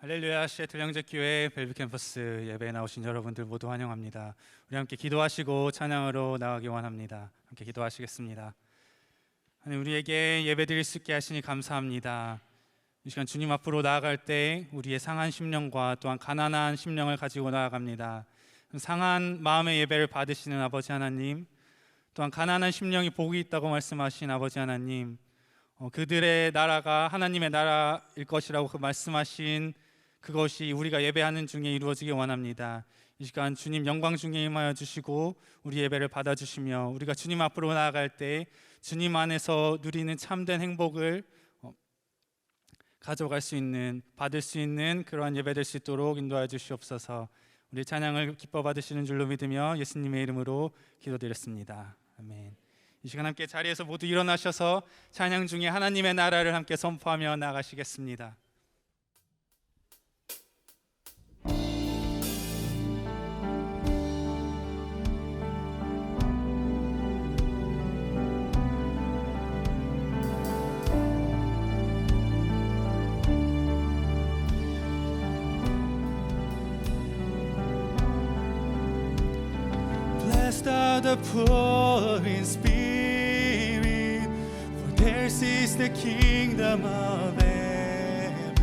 할렐루야, 시애틀 영재교회 벨브 캠퍼스 예배에 나오신 여러분들 모두 환영합니다. 우리 함께 기도하시고 찬양으로 나가기 원합니다. 함께 기도하시겠습니다. 하나님, 우리에게 예배드릴 수 있게 하시니 감사합니다. 이 시간 주님 앞으로 나아갈 때 우리의 상한 심령과 또한 가난한 심령을 가지고 나아갑니다. 상한 마음의 예배를 받으시는 아버지 하나님, 또한 가난한 심령이 복이 있다고 말씀하신 아버지 하나님, 그들의 나라가 하나님의 나라일 것이라고 말씀하신 그것이 우리가 예배하는 중에 이루어지기 원합니다. 이 시간 주님 영광 중에 임하여 주시고 우리 예배를 받아주시며 우리가 주님 앞으로 나아갈 때 주님 안에서 누리는 참된 행복을 가져갈 수 있는, 받을 수 있는 그러한 예배 될 수 있도록 인도하여 주시옵소서. 우리 찬양을 기뻐 받으시는 줄로 믿으며 예수님의 이름으로 기도드렸습니다. 아멘. 이 시간 함께 자리에서 모두 일어나셔서 찬양 중에 하나님의 나라를 함께 선포하며 나가시겠습니다. Blessed are the poor in spirit, for theirs is the kingdom of heaven.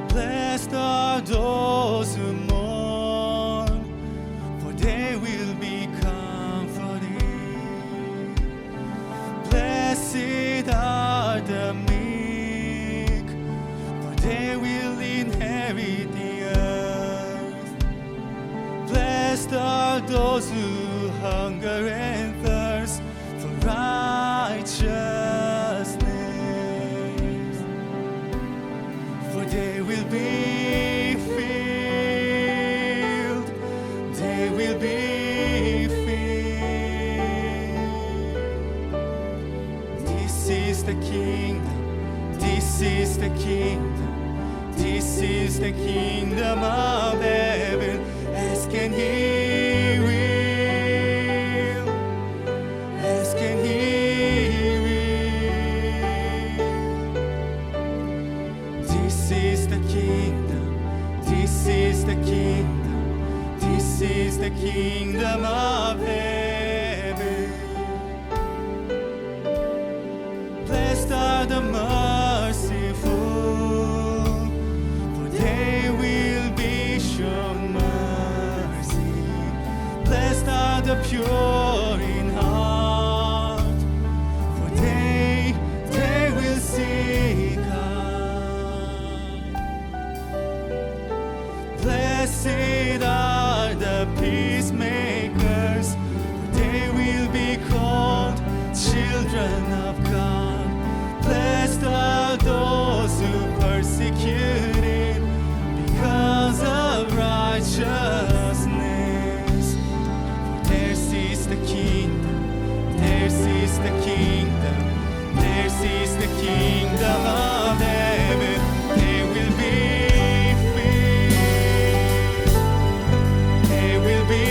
Blessed are those who mourn, for they will be comforted. Blessed are the meek, for they will inherit the earth. Blessed are those who hunger and thirst for righteousness, for they will be filled. They will be filled. This is the kingdom. This is the kingdom. This is the kingdom of heaven. Ask and He will. Ask and He will. This is the kingdom. This is the kingdom. This is the kingdom of heaven. Blessed are the merciful, for they will be shown mercy. Blessed are the pure in heart, for they will see God. Blessed are the peacemakers, for they will be called children of God. Blessed are those who persecuted because of righteousness. For theirs is the kingdom, theirs is the kingdom, theirs is the kingdom of heaven. They will be filled, they will be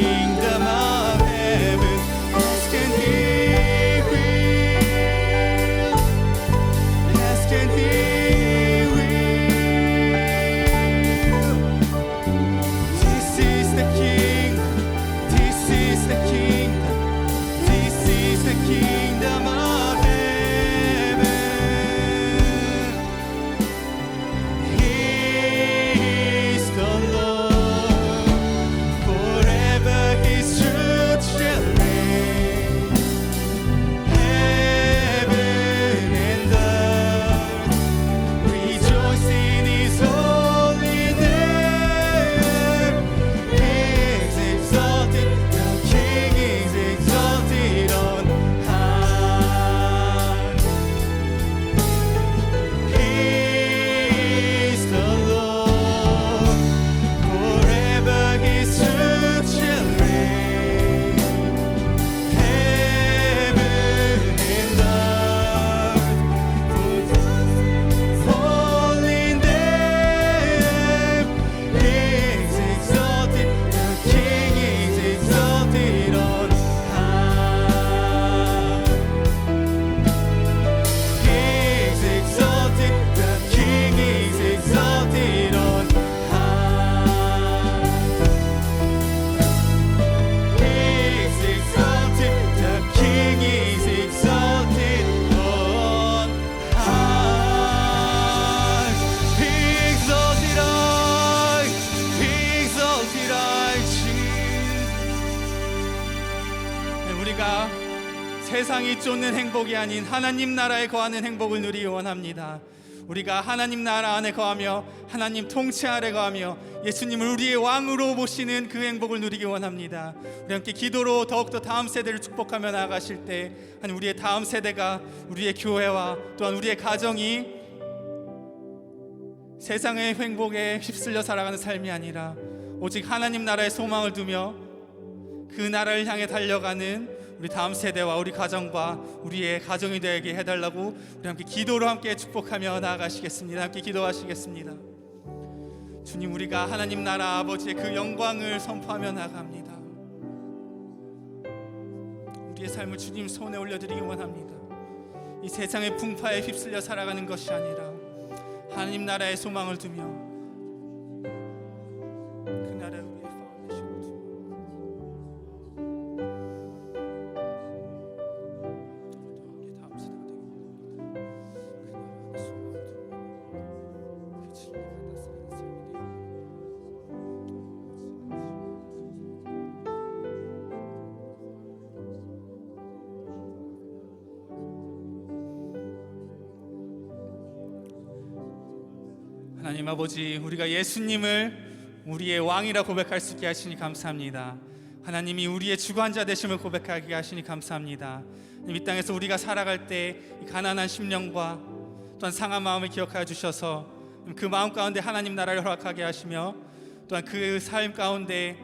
kingdom of heaven. Ask and He will. Ask and He will. This is the kingdom. This is the kingdom. This is the kingdom of heaven. He is the Lord. Forever His truth shall reign. Heaven and earth rejoice in His holy name. He is exalted, the King is exalted on high. He is the Lord, forever His truth shall reign. Heaven and earth holy name. He is exalted, the King is exalted on high. He is exalted, the King is exalted on high. He is exalted, the King is exalted on high. Be exalted high, be exalted high, Jesus. 우리가 세상이 쫓는 행복이 아닌 하나님 나라에 거하는 행복을 누리기 원합니다. 우리가 하나님 나라 안에 거하며 하나님 통치 아래 거하며 예수님을 우리의 왕으로 모시는 그 행복을 누리기 원합니다. 우리 함께 기도로 더욱더 다음 세대를 축복하며 나아가실 때 하나님 우리의 다음 세대가 우리의 교회와 또한 우리의 가정이 세상의 행복에 휩쓸려 살아가는 삶이 아니라 오직 하나님 나라의 소망을 두며 그 나라를 향해 달려가는 우리 다음 세대와 우리 가정과 우리의 가정이 되게 해달라고 우리 함께 기도로 함께 축복하며 나아가시겠습니다. 함께 기도하시겠습니다. 주님, 우리가 하나님 나라 아버지의 그 영광을 선포하며 나아갑니다. 우리의 삶을 주님 손에 올려드리기 원합니다. 이 세상의 풍파에 휩쓸려 살아가는 것이 아니라 하나님 나라의 소망을 두며 그 나라를 위해 파운데이션을 두며 우리 다음 세대가 되기 원합니다. 그 나라의 소망을 두며 그 진리를 나타내는 삶이 되기 하나님 아버지, 우리가 예수님을 우리의 왕이라 고백할 수 있게 하시니 감사합니다. 하나님이 우리의 주관자 되심을 고백하게 하시니 감사합니다. 이 땅에서 우리가 살아갈 때 가난한 심령과 또한 상한 마음을 기억하여 주셔서 그 마음 가운데 하나님 나라를 허락하게 하시며 또한 그 삶 가운데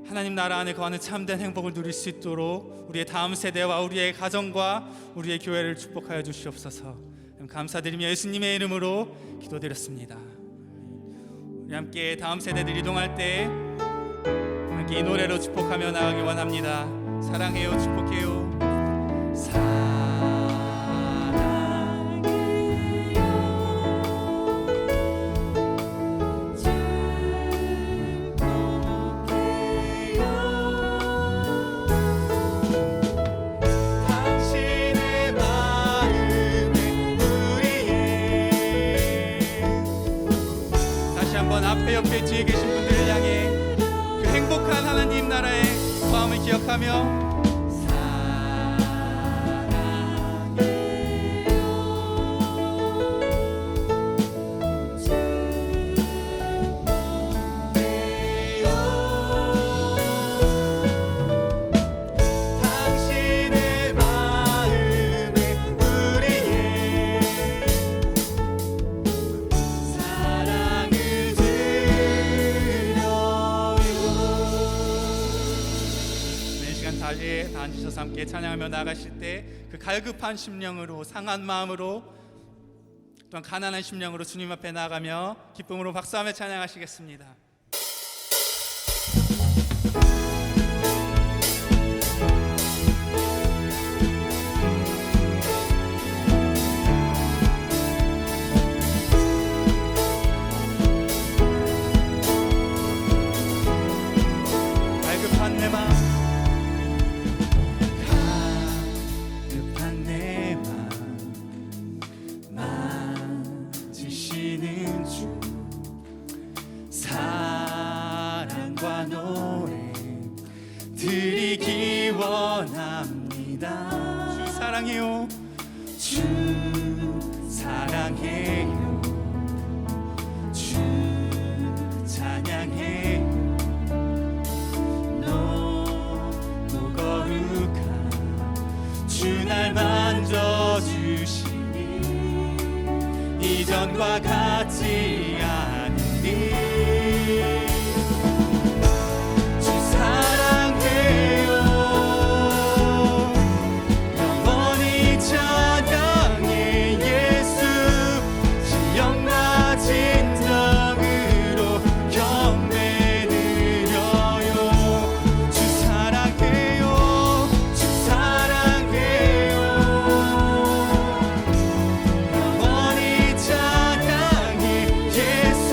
하나님 나라 안에 거하는 참된 행복을 누릴 수 있도록 우리의 다음 세대와 우리의 가정과 우리의 교회를 축복하여 주시옵소서. 감사드리며 예수님의 이름으로 기도드렸습니다. 우리 함께 다음 세대들 이동할 때 함께 이 노래로 축복하며 나가기 원합니다. 사랑해요, 축복해요. 앞에 옆에 뒤에 계신 분들을 향해 그 행복한 하나님 나라의 마음을 기억하며 자리에 다 앉으셔서 함께 찬양하며 나가실 때 그 갈급한 심령으로 상한 마음으로 또한 가난한 심령으로 주님 앞에 나아가며 기쁨으로 박수하며 찬양하시겠습니다. 드리기 원합니다. 주 사랑해요. 주 사랑해요. 주 찬양해요. 높고 거룩한 주 날 만져주시니 이전과 같지 않으니 주 사랑해요. 영원히 찬양해 예수 신령과 진정으로 경배드려요. 주 사랑해요. 주 사랑해요. 영원히 찬양해 예수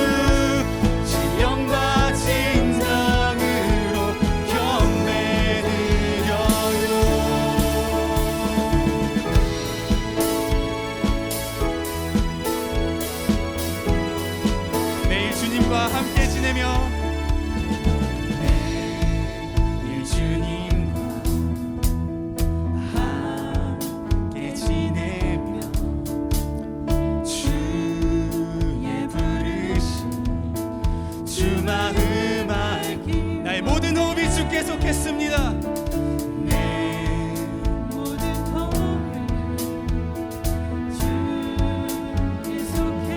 신령과 진정으로 경배드려요. 매일 주님과 함께 지내며 매일 주님과 함께 지내며 주의 부르심 주 마음 알기 나의 모든 호흡이 주께 속했습니다. 내 모든 호흡이 주께 속해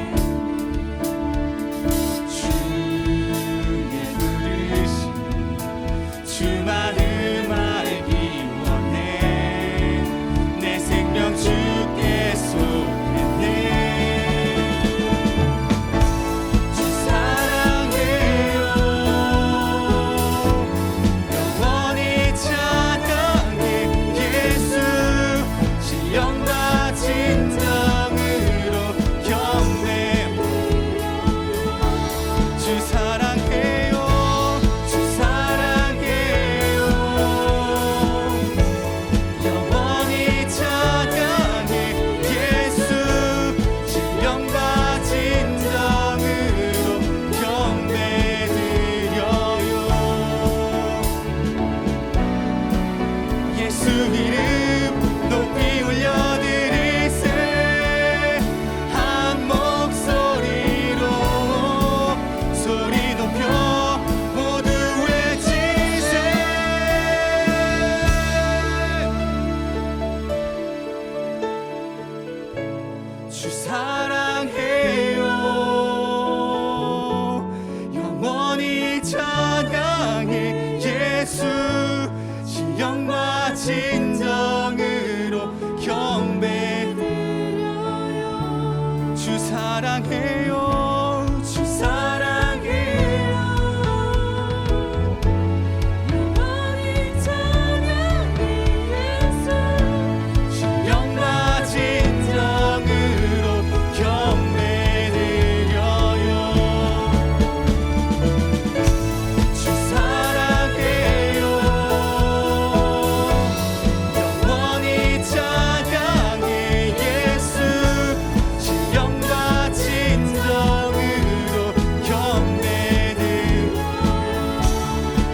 주의 부르심 주 마음 알기 원해. 내 생명 주께 속했네. 주 사랑해요. 영원히 찬양해 예수 신령과 진정으로 경배. 주 사랑해요. 주 사랑해요. 영원히 찬양해 예수 신령과 진정으로 경배드려요. 예수 이름 높이 올려드리세. 한 목소리로 소리 높여 모두 외치세. 주 사랑해요. 영원히 찬양해 예수 신령과 진정으로 경배드려요. 주 사랑해요. 주 사랑해요. 영원히 찬양해 예수 신령과 진정으로 경배드려요. 주 사랑해요. 영원히 찬양해 예수 신령과 진정으로 경배드려요.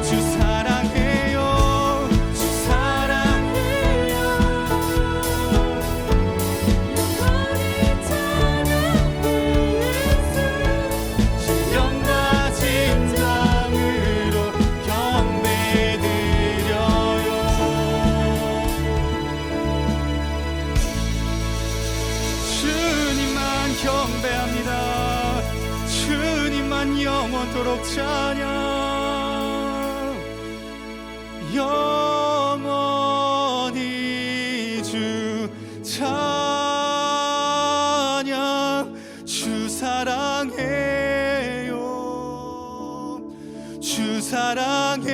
주 사랑해요. 주 사랑해요. 영원히 찬양해 예수 신령과 진정으로 경배드려요. 주님만 경배합니다. 주님만 영원토록 찬양. 영원히 주 찬양. 주 사랑해요. 주 사랑해요.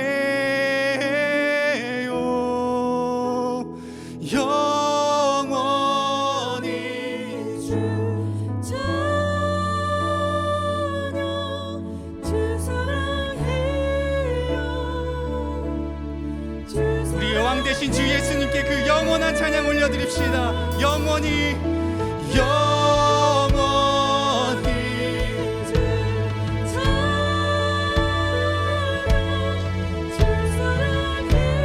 영원히 주 찬양. 주 사랑해요. 우리의 왕 대신 주 예수님께 그 영원한 찬양 올려드립시다. 영원히 영원히 주 찬양. 주 사랑해요.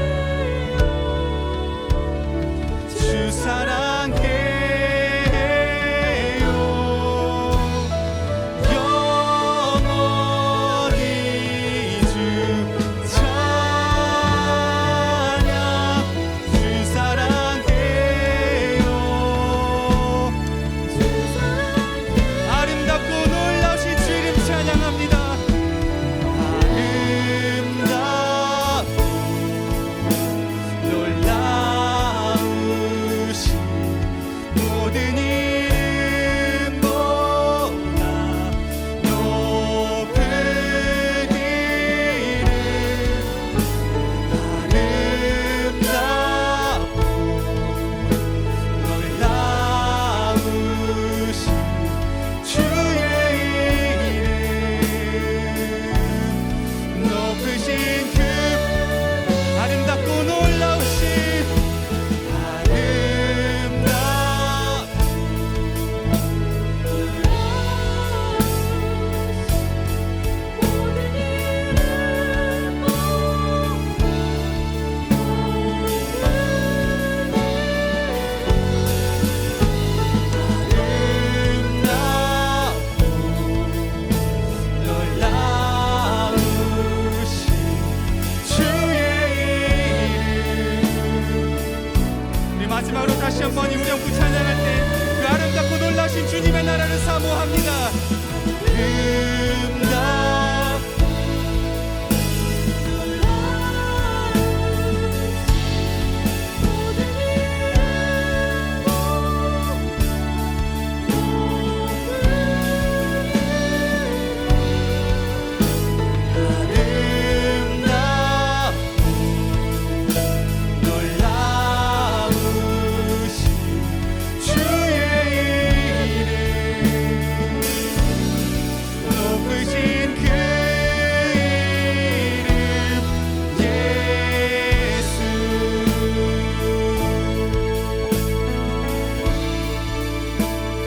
한번 이 우리 함께 찬양할 때 그 아름답고 놀라신 주님의 나라를 사모합니다.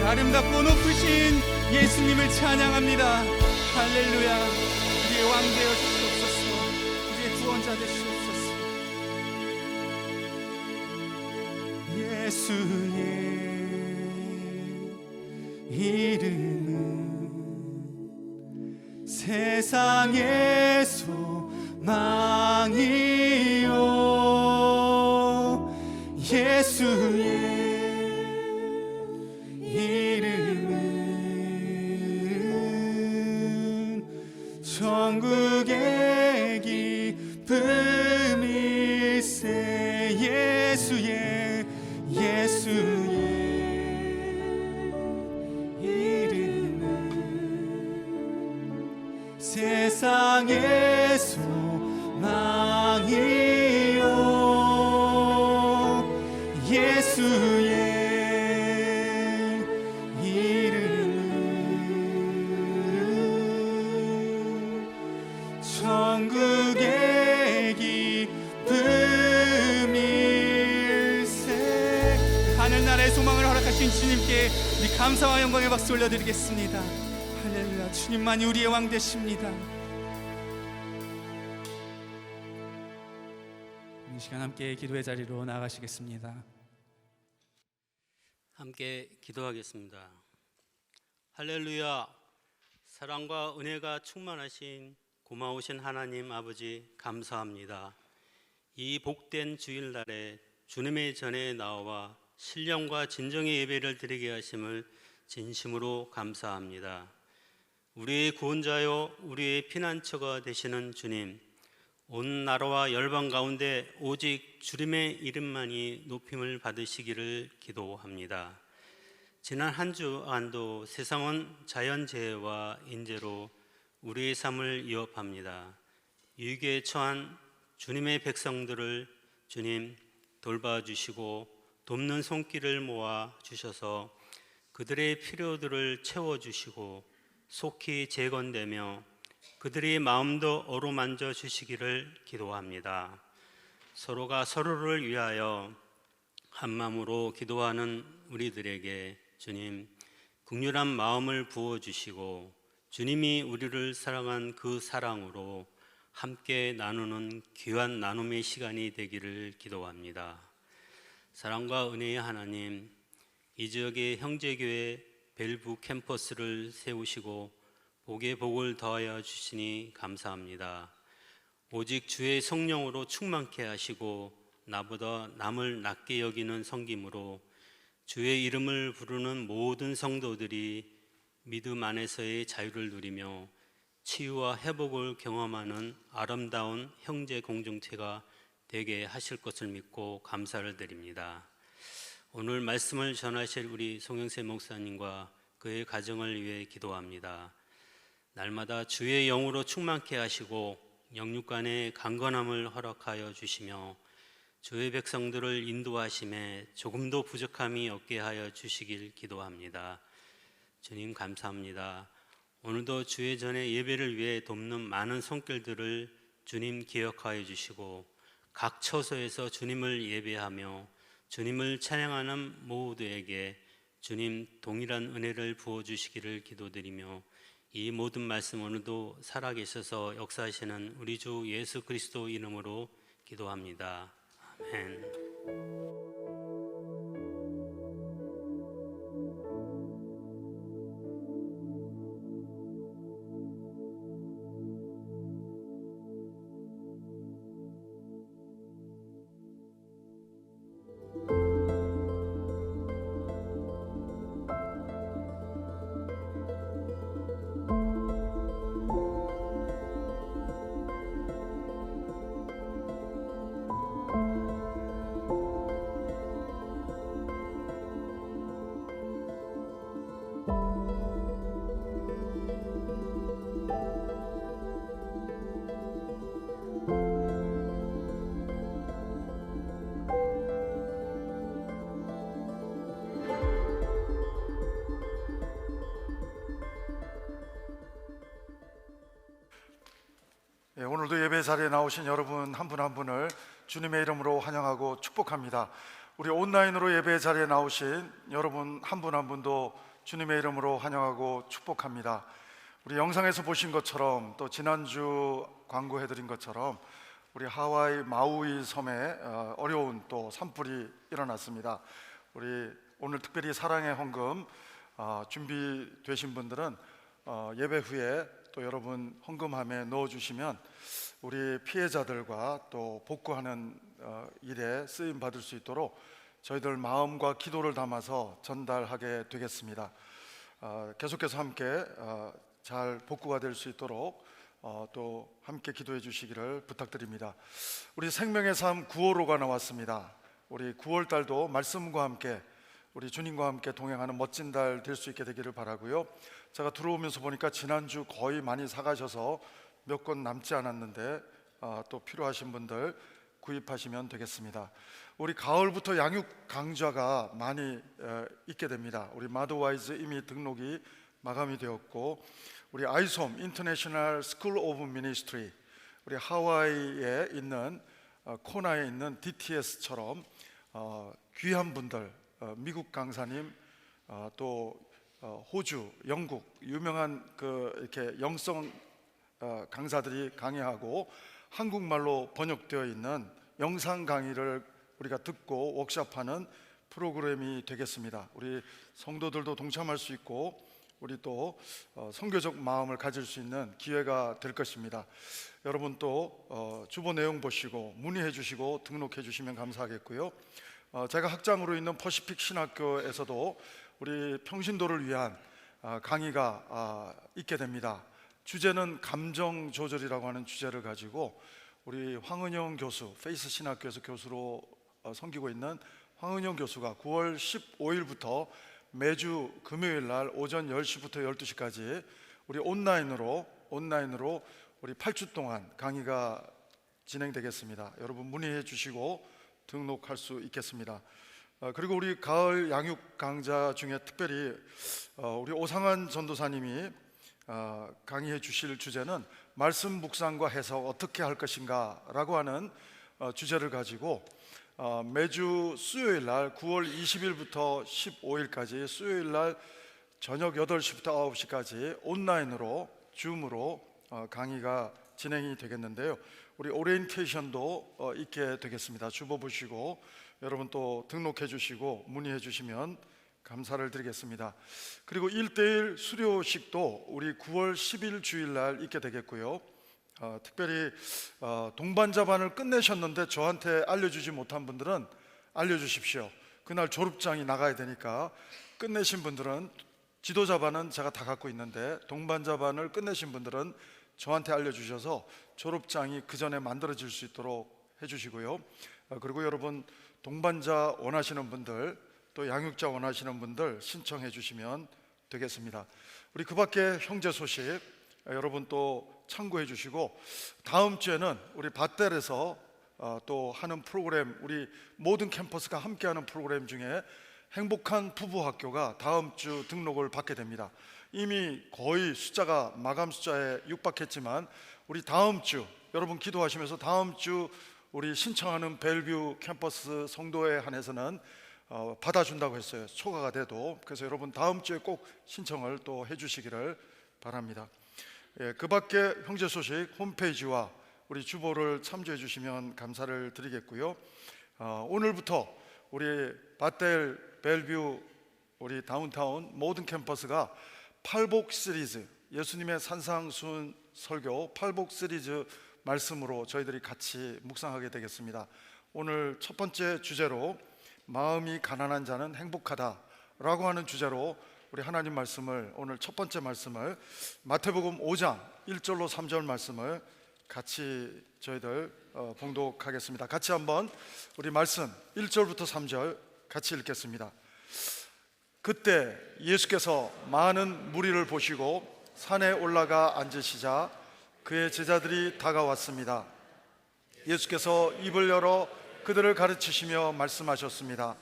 아름답고 높으신 예수님을 찬양합니다. 할렐루야. 우리의 왕 되어 주시옵소서. 우리의 구원자 되시옵소서. 예수의 이름은 세상의 소망이요 예수의 이름은 천국의 기쁨일세 예수의 이름은 세상의 소망이요 예수의 천국의 기쁨일세. 하늘나라의 소망을 허락하신 주님께 우리 감사와 영광의 박수 올려드리겠습니다. 할렐루야. 주님만이 우리의 왕 되십니다. 이 시간 함께 기도의 자리로 나아가시겠습니다. 함께 기도하겠습니다. 할렐루야. 사랑과 은혜가 충만하신 고마우신 하나님 아버지 감사합니다. 이 복된 주일날에 주님의 전에 나와 신령과 진정의 예배를 드리게 하심을 진심으로 감사합니다. 우리의 구원자요 우리의 피난처가 되시는 주님, 온 나라와 열방 가운데 오직 주님의 이름만이 높임을 받으시기를 기도합니다. 지난 한 주간도 세상은 자연재해와 인재로 우리의 삶을 위협합니다. 위기에 처한 주님의 백성들을 주님 돌봐주시고 돕는 손길을 모아 주셔서 그들의 필요들을 채워주시고 속히 재건되며 그들의 마음도 어루만져 주시기를 기도합니다. 서로가 서로를 위하여 한 마음으로 기도하는 우리들에게 주님 긍휼한 마음을 부어주시고 주님이 우리를 사랑한 그 사랑으로 함께 나누는 귀한 나눔의 시간이 되기를 기도합니다. 사랑과 은혜의 하나님, 이 지역의 형제교회 벨브 캠퍼스를 세우시고 복에 복을 더하여 주시니 감사합니다. 오직 주의 성령으로 충만케 하시고 나보다 남을 낮게 여기는 섬김으로 주의 이름을 부르는 모든 성도들이 믿음 안에서의 자유를 누리며 치유와 회복을 경험하는 아름다운 형제 공동체가 되게 하실 것을 믿고 감사를 드립니다. 오늘 말씀을 전하실 우리 송영세 목사님과 그의 가정을 위해 기도합니다. 날마다 주의 영으로 충만케 하시고 영육간의 강건함을 허락하여 주시며 주의 백성들을 인도하심에 조금도 부족함이 없게 하여 주시길 기도합니다. 주님 감사합니다. 오늘도 주의 전에 예배를 위해 돕는 많은 손길들을 주님 기억하여 주시고 각 처소에서 주님을 예배하며 주님을 찬양하는 모두에게 주님 동일한 은혜를 부어주시기를 기도드리며 이 모든 말씀 오늘도 살아계셔서 역사하시는 우리 주 예수 그리스도 이름으로 기도합니다. 아멘. 오늘도 예배 자리에 나오신 여러분 한 분 한 분을 주님의 이름으로 환영하고 축복합니다. 우리 온라인으로 예배 자리에 나오신 여러분 한 분 한 분도 주님의 이름으로 환영하고 축복합니다. 우리 영상에서 보신 것처럼 또 지난주 광고해드린 것처럼 우리 하와이 마우이 섬에 어려운 또 산불이 일어났습니다. 우리 오늘 특별히 사랑의 헌금 준비되신 분들은 예배 후에 또 여러분 헌금함에 넣어주시면 우리 피해자들과 또 복구하는 일에 쓰임 받을 수 있도록 저희들 마음과 기도를 담아서 전달하게 되겠습니다. 계속해서 함께 잘 복구가 될 수 있도록 또 함께 기도해 주시기를 부탁드립니다. 우리 생명의 삶 9월호가 나왔습니다. 우리 9월 달도 말씀과 함께 우리 주님과 함께 동행하는 멋진 달 될 수 있게 되기를 바라고요. 제가 들어오면서 보니까 지난주 거의 많이 사가셔서 몇 권 남지 않았는데 또 필요하신 분들 구입하시면 되겠습니다. 우리 가을부터 양육 강좌가 많이 있게 됩니다. 우리 마더와이즈 이미 등록이 마감이 되었고, 우리 아이솜 인터내셔널 스쿨 오브 미니스트리, 우리 하와이에 있는 코나에 있는 DTS처럼 귀한 분들, 미국 강사님, 또 호주, 영국 유명한 이렇게 영성 강사들이 강의하고 한국말로 번역되어 있는 영상 강의를 우리가 듣고 워크숍하는 프로그램이 되겠습니다. 우리 성도들도 동참할 수 있고 우리 또 선교적 마음을 가질 수 있는 기회가 될 것입니다. 여러분 또 주보 내용 보시고 문의해 주시고 등록해 주시면 감사하겠고요. 제가 학장으로 있는 퍼시픽 신학교에서도 우리 평신도를 위한 강의가 있게 됩니다. 주제는 감정 조절이라고 하는 주제를 가지고 우리 황은영 교수, 페이스 신학교에서 교수로 섬기고 있는 황은영 교수가 9월 15일부터 매주 금요일 날 오전 10시부터 12시까지 우리 온라인으로 우리 8주 동안 강의가 진행되겠습니다. 여러분 문의해 주시고 등록할 수 있겠습니다. 그리고 우리 가을 양육 강좌 중에 특별히 우리 오상환 전도사님이 강의해 주실 주제는 말씀 묵상과 해석 어떻게 할 것인가 라고 하는 주제를 가지고 매주 수요일 날 9월 20일부터 15일까지 수요일 날 저녁 8시부터 9시까지 온라인으로 줌으로 강의가 진행이 되겠는데요. 우리 오리엔테이션도 있게 되겠습니다. 주보 보시고 여러분 또 등록해 주시고 문의해 주시면 감사를 드리겠습니다. 그리고 1:1 수료식도 우리 9월 10일 주일 날 있게 되겠고요. 특별히 동반자반을 끝내셨는데 저한테 알려주지 못한 분들은 알려주십시오. 그날 졸업장이 나가야 되니까 끝내신 분들은 지도자반은 제가 다 갖고 있는데 동반자반을 끝내신 분들은 저한테 알려주셔서 졸업장이 그 전에 만들어질 수 있도록 해주시고요. 그리고 여러분 동반자 원하시는 분들 또 양육자 원하시는 분들 신청해 주시면 되겠습니다. 우리 그 밖에 형제 소식 여러분 또 참고해 주시고, 다음 주에는 우리 밧델에서 또 하는 프로그램, 우리 모든 캠퍼스가 함께하는 프로그램 중에 행복한 부부 학교가 다음 주 등록을 받게 됩니다. 이미 거의 숫자가 마감 숫자에 육박했지만 우리 다음 주 여러분 기도하시면서 다음 주 우리 신청하는 벨뷰 캠퍼스 성도에 한해서는 받아준다고 했어요. 초과가 돼도. 그래서 여러분 다음 주에 꼭 신청을 또 해주시기를 바랍니다. 그 밖에 형제 소식 홈페이지와 우리 주보를 참조해 주시면 감사를 드리겠고요. 오늘부터 우리 밧델, 벨뷰, 우리 다운타운 모든 캠퍼스가 팔복 시리즈, 예수님의 산상수훈 설교 팔복 시리즈 말씀으로 저희들이 같이 묵상하게 되겠습니다. 오늘 첫 번째 주제로 마음이 가난한 자는 행복하다 라고 하는 주제로 우리 하나님 말씀을, 오늘 첫 번째 말씀을 마태복음 5장 1절로 3절 말씀을 같이 저희들 봉독하겠습니다. 같이 한번 우리 말씀 1절부터 3절 같이 읽겠습니다. 그때 예수께서 많은 무리를 보시고 산에 올라가 앉으시자 그의 제자들이 다가왔습니다. 예수께서 입을 열어 그들을 가르치시며 말씀하셨습니다.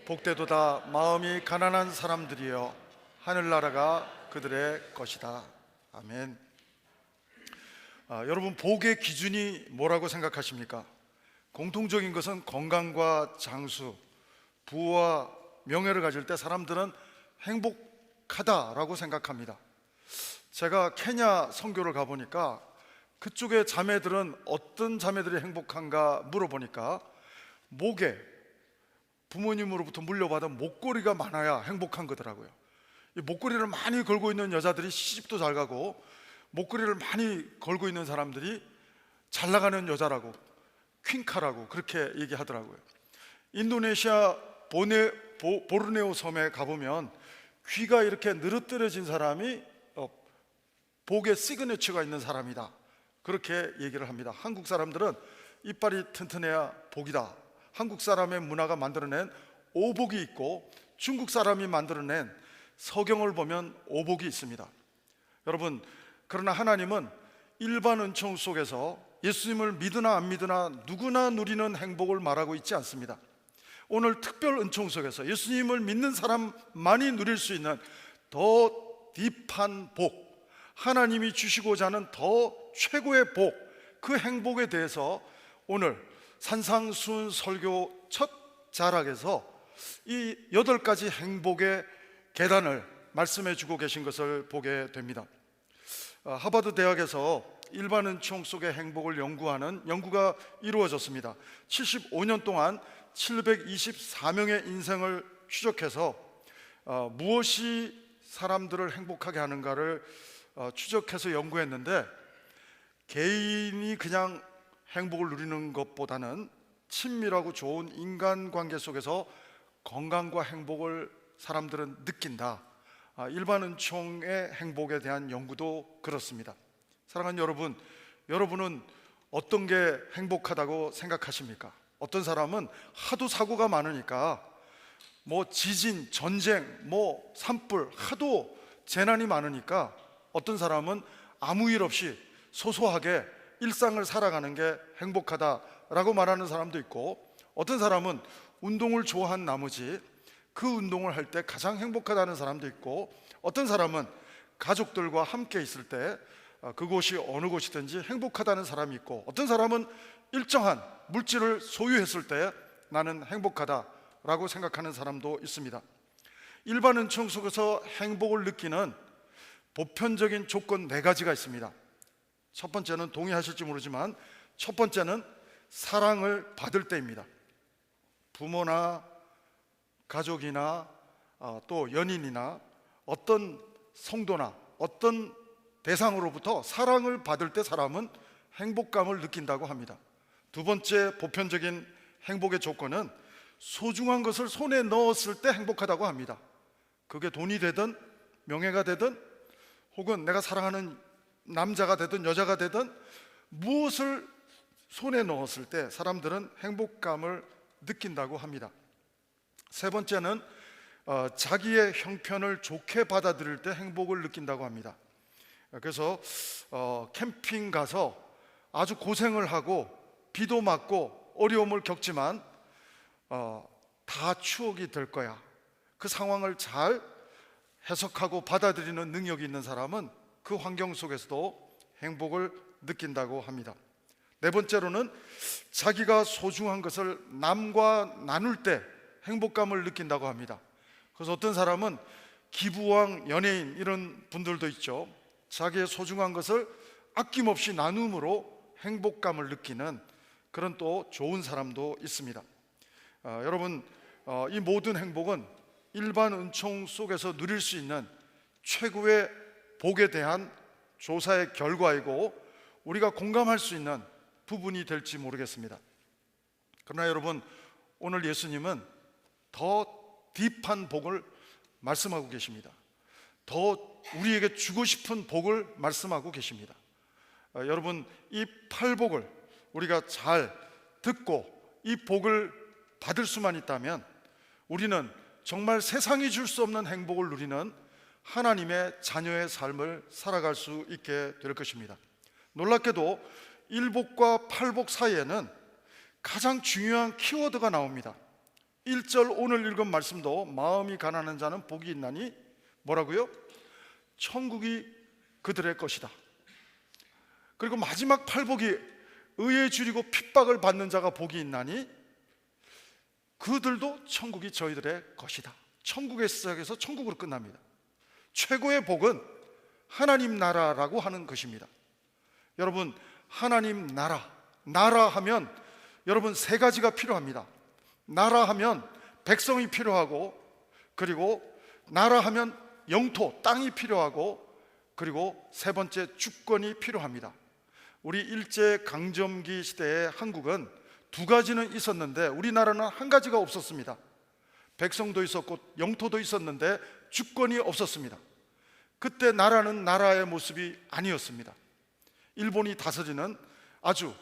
복되도다 마음이 가난한 사람들이여 하늘나라가 그들의 것이다. 아멘. 여러분, 복의 기준이 뭐라고 생각하십니까? 공통적인 것은 건강과 장수, 부와 명예를 가질 때 사람들은 행복하다라고 생각합니다. 제가 케냐 선교를 가보니까 그쪽의 자매들은 어떤 자매들이 행복한가 물어보니까 목에 부모님으로부터 물려받은 목걸이가 많아야 행복한 거더라고요. 이 목걸이를 많이 걸고 있는 여자들이 시집도 잘 가고, 목걸이를 많이 걸고 있는 사람들이 잘 나가는 여자라고, 퀸카라고 그렇게 얘기하더라고요. 인도네시아 보르네오 섬에 가보면 귀가 이렇게 늘어뜨려진 사람이 복의 시그니처가 있는 사람이다, 그렇게 얘기를 합니다. 한국 사람들은 이빨이 튼튼해야 복이다. 한국 사람의 문화가 만들어낸 오복이 있고, 중국 사람이 만들어낸 서경을 보면 오복이 있습니다. 여러분, 그러나 하나님은 일반 은총 속에서 예수님을 믿으나 안 믿으나 누구나 누리는 행복을 말하고 있지 않습니다. 오늘 특별 은총 속에서 예수님을 믿는 사람만이 누릴 수 있는 더 딥한 복, 하나님이 주시고자 하는 더 최고의 복, 그 행복에 대해서 오늘 산상수훈 설교 첫 자락에서 이 8가지 행복의 계단을 말씀해 주고 계신 것을 보게 됩니다. 하버드 대학에서 일반 은총 속의 행복을 연구하는 연구가 이루어졌습니다. 75년 동안 724명의 인생을 추적해서 무엇이 사람들을 행복하게 하는가를 추적해서 연구했는데, 개인이 그냥 행복을 누리는 것보다는 친밀하고 좋은 인간관계 속에서 건강과 행복을 사람들은 느낀다. 일반 은총의 행복에 대한 연구도 그렇습니다. 사랑하는 여러분, 여러분은 어떤 게 행복하다고 생각하십니까? 어떤 사람은 하도 사고가 많으니까 지진, 전쟁, 산불, 하도 재난이 많으니까 어떤 사람은 아무 일 없이 소소하게 일상을 살아가는 게 행복하다라고 말하는 사람도 있고, 어떤 사람은 운동을 좋아한 나머지 그 운동을 할 때 가장 행복하다는 사람도 있고, 어떤 사람은 가족들과 함께 있을 때 그곳이 어느 곳이든지 행복하다는 사람이 있고, 어떤 사람은 일정한 물질을 소유했을 때 나는 행복하다라고 생각하는 사람도 있습니다. 일반 은총 속에서 행복을 느끼는 보편적인 조건 4가지가 있습니다. 첫 번째는 동의하실지 모르지만, 첫 번째는 사랑을 받을 때입니다. 부모나 가족이나 또 연인이나 어떤 성도나 어떤 대상으로부터 사랑을 받을 때 사람은 행복감을 느낀다고 합니다. 두 번째 보편적인 행복의 조건은 소중한 것을 손에 넣었을 때 행복하다고 합니다. 그게 돈이 되든 명예가 되든 혹은 내가 사랑하는 남자가 되든 여자가 되든 무엇을 손에 넣었을 때 사람들은 행복감을 느낀다고 합니다. 세 번째는 자기의 형편을 좋게 받아들일 때 행복을 느낀다고 합니다. 그래서 캠핑 가서 아주 고생을 하고 비도 맞고 어려움을 겪지만 다 추억이 될 거야, 그 상황을 잘 해석하고 받아들이는 능력이 있는 사람은 그 환경 속에서도 행복을 느낀다고 합니다. 네 번째로는 자기가 소중한 것을 남과 나눌 때 행복감을 느낀다고 합니다. 그래서 어떤 사람은 기부왕, 연예인 이런 분들도 있죠. 자기의 소중한 것을 아낌없이 나눔으로 행복감을 느끼는 그런 또 좋은 사람도 있습니다. 여러분, 이 모든 행복은 일반 은총 속에서 누릴 수 있는 최고의 복에 대한 조사의 결과이고, 우리가 공감할 수 있는 부분이 될지 모르겠습니다. 그러나 여러분, 오늘 예수님은 더 딥한 복을 말씀하고 계십니다. 더 우리에게 주고 싶은 복을 말씀하고 계십니다. 여러분, 이 팔복을 우리가 잘 듣고 이 복을 받을 수만 있다면 우리는 정말 세상이 줄 수 없는 행복을 누리는 하나님의 자녀의 삶을 살아갈 수 있게 될 것입니다. 놀랍게도 일복과 팔복 사이에는 가장 중요한 키워드가 나옵니다. 1절 오늘 읽은 말씀도 마음이 가난한 자는 복이 있나니 뭐라고요? 천국이 그들의 것이다. 그리고 마지막 팔복이 의에 줄이고 핍박을 받는 자가 복이 있나니 그들도 천국이 저희들의 것이다. 천국의 시작에서 천국으로 끝납니다. 최고의 복은 하나님 나라라고 하는 것입니다. 여러분, 하나님 나라 하면 여러분 세 가지가 필요합니다. 나라 하면 백성이 필요하고, 그리고 나라 하면 영토, 땅이 필요하고, 그리고 세 번째 주권이 필요합니다. 우리 일제강점기 시대의 한국은 두 가지는 있었는데 우리나라는 한 가지가 없었습니다. 백성도 있었고 영토도 있었는데 주권이 없었습니다. 그때 나라는 나라의 모습이 아니었습니다. 일본이 다스리는 아주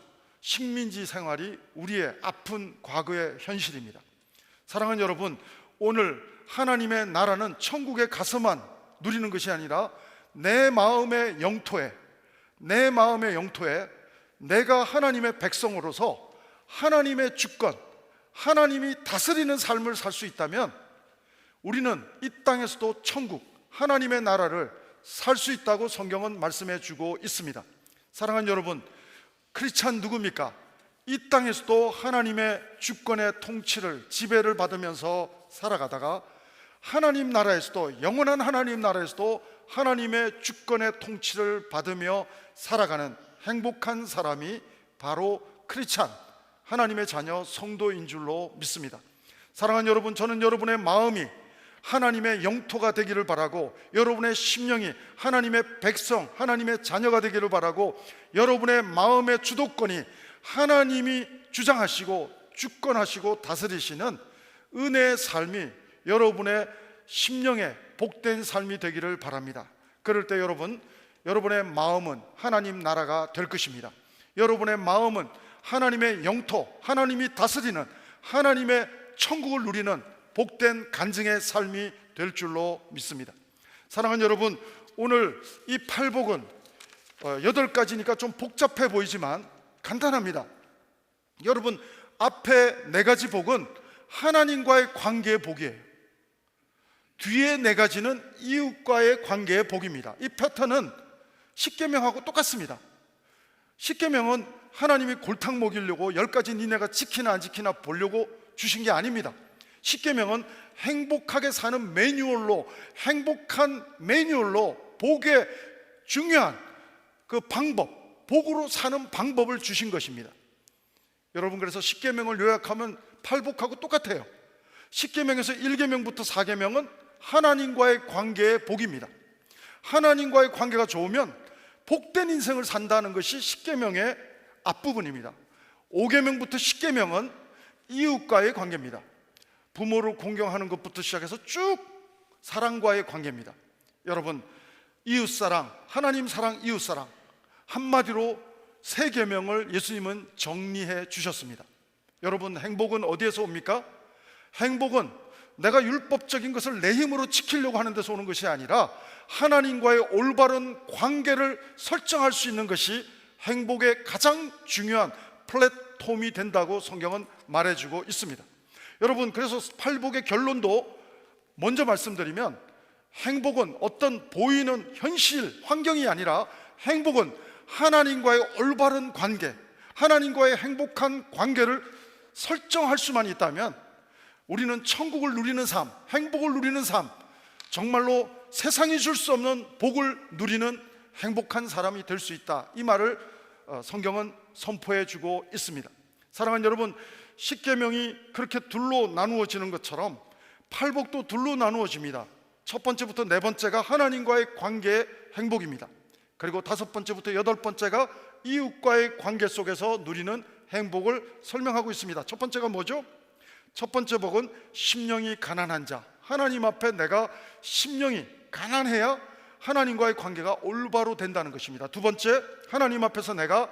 식민지 생활이 우리의 아픈 과거의 현실입니다. 사랑하는 여러분, 오늘 하나님의 나라는 천국에 가서만 누리는 것이 아니라 내 마음의 영토에 내가 하나님의 백성으로서 하나님의 주권, 하나님이 다스리는 삶을 살 수 있다면 우리는 이 땅에서도 천국, 하나님의 나라를 살 수 있다고 성경은 말씀해 주고 있습니다. 사랑하는 여러분, 크리스찬 누굽니까? 이 땅에서도 하나님의 주권의 통치를, 지배를 받으면서 살아가다가 하나님 나라에서도, 영원한 하나님 나라에서도 하나님의 주권의 통치를 받으며 살아가는 행복한 사람이 바로 크리스찬, 하나님의 자녀 성도인 줄로 믿습니다. 사랑하는 여러분, 저는 여러분의 마음이 하나님의 영토가 되기를 바라고, 여러분의 심령이 하나님의 백성, 하나님의 자녀가 되기를 바라고, 여러분의 마음의 주도권이 하나님이 주장하시고 주권하시고 다스리시는 은혜의 삶이 여러분의 심령의 복된 삶이 되기를 바랍니다. 그럴 때 여러분의 마음은 하나님 나라가 될 것입니다. 여러분의 마음은 하나님의 영토, 하나님이 다스리는 하나님의 천국을 누리는 복된 간증의 삶이 될 줄로 믿습니다. 사랑하는 여러분, 오늘 이 팔복은 8가지니까 좀 복잡해 보이지만 간단합니다. 여러분, 앞에 4가지 복은 하나님과의 관계의 복이에요. 뒤에 4가지는 이웃과의 관계의 복입니다. 이 패턴은 십계명하고 똑같습니다. 십계명은 하나님이 골탕 먹이려고 10가지 니네가 지키나 안 지키나 보려고 주신 게 아닙니다. 십계명은 행복하게 사는 매뉴얼로, 행복한 매뉴얼로 복의 중요한 그 방법, 복으로 사는 방법을 주신 것입니다. 여러분, 그래서 십계명을 요약하면 팔복하고 똑같아요. 십계명에서 1계명부터 4계명은 하나님과의 관계의 복입니다. 하나님과의 관계가 좋으면 복된 인생을 산다는 것이 십계명의 앞부분입니다. 5계명부터 10계명은 이웃과의 관계입니다. 부모를 공경하는 것부터 시작해서 쭉 사랑과의 관계입니다. 여러분, 이웃사랑, 하나님 사랑, 이웃사랑, 한마디로 3계명을 예수님은 정리해 주셨습니다. 여러분, 행복은 어디에서 옵니까? 행복은 내가 율법적인 것을 내 힘으로 지키려고 하는 데서 오는 것이 아니라 하나님과의 올바른 관계를 설정할 수 있는 것이 행복의 가장 중요한 플랫폼이 된다고 성경은 말해주고 있습니다. 여러분, 그래서 팔복의 결론도 먼저 말씀드리면, 행복은 어떤 보이는 현실, 환경이 아니라 행복은 하나님과의 올바른 관계, 하나님과의 행복한 관계를 설정할 수만 있다면 우리는 천국을 누리는 삶, 행복을 누리는 삶, 정말로 세상이 줄 수 없는 복을 누리는 행복한 사람이 될 수 있다, 이 말을 성경은 선포해 주고 있습니다. 사랑하는 여러분, 십계명이 그렇게 둘로 나누어지는 것처럼 팔복도 둘로 나누어집니다. 첫 번째부터 4번째가 하나님과의 관계의 행복입니다. 그리고 5번째부터 8번째가 이웃과의 관계 속에서 누리는 행복을 설명하고 있습니다. 첫 번째가 뭐죠? 첫 번째 복은 심령이 가난한 자, 하나님 앞에 내가 심령이 가난해야 하나님과의 관계가 올바로 된다는 것입니다. 두 번째, 하나님 앞에서 내가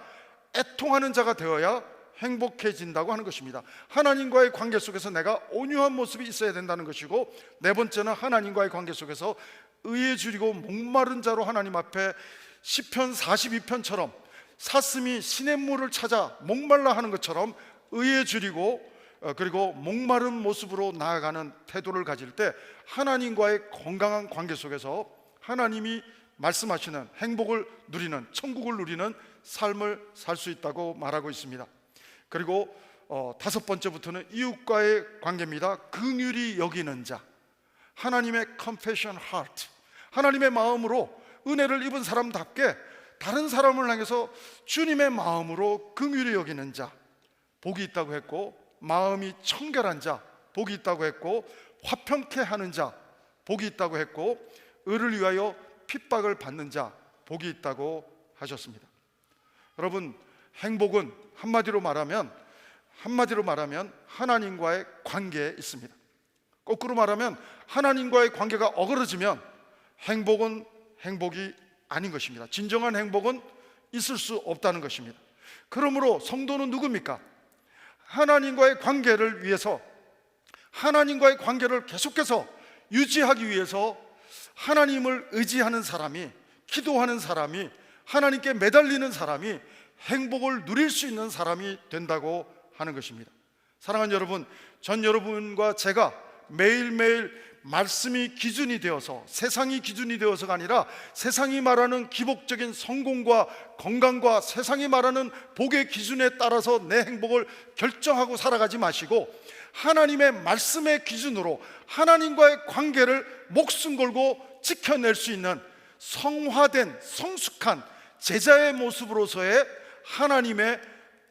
애통하는 자가 되어야 행복해진다고 하는 것입니다. 하나님과의 관계 속에서 내가 온유한 모습이 있어야 된다는 것이고, 4번째는 하나님과의 관계 속에서 의에 줄이고 목마른 자로 하나님 앞에 시편 42편처럼 사슴이 시냇물을 찾아 목말라 하는 것처럼 의에 줄이고 그리고 목마른 모습으로 나아가는 태도를 가질 때 하나님과의 건강한 관계 속에서 하나님이 말씀하시는 행복을 누리는, 천국을 누리는 삶을 살 수 있다고 말하고 있습니다. 그리고 5번째부터는 이웃과의 관계입니다. 긍휼히 여기는 자, 하나님의 compassion heart, 하나님의 마음으로 은혜를 입은 사람답게 다른 사람을 향해서 주님의 마음으로 긍휼히 여기는 자, 복이 있다고 했고, 마음이 청결한 자, 복이 있다고 했고, 화평케 하는 자, 복이 있다고 했고, 의를 위하여 핍박을 받는 자, 복이 있다고 하셨습니다. 여러분, 행복은 한마디로 말하면 하나님과의 관계에 있습니다. 거꾸로 말하면 하나님과의 관계가 어그러지면 행복은 행복이 아닌 것입니다. 진정한 행복은 있을 수 없다는 것입니다. 그러므로 성도는 누굽니까? 하나님과의 관계를 위해서, 하나님과의 관계를 계속해서 유지하기 위해서 하나님을 의지하는 사람이, 기도하는 사람이, 하나님께 매달리는 사람이 행복을 누릴 수 있는 사람이 된다고 하는 것입니다. 사랑하는 여러분, 전 여러분과 제가 매일매일 말씀이 기준이 되어서, 세상이 기준이 되어서가 아니라 세상이 말하는 기복적인 성공과 건강과 세상이 말하는 복의 기준에 따라서 내 행복을 결정하고 살아가지 마시고, 하나님의 말씀의 기준으로 하나님과의 관계를 목숨 걸고 지켜낼 수 있는 성화된 성숙한 제자의 모습으로서의 하나님의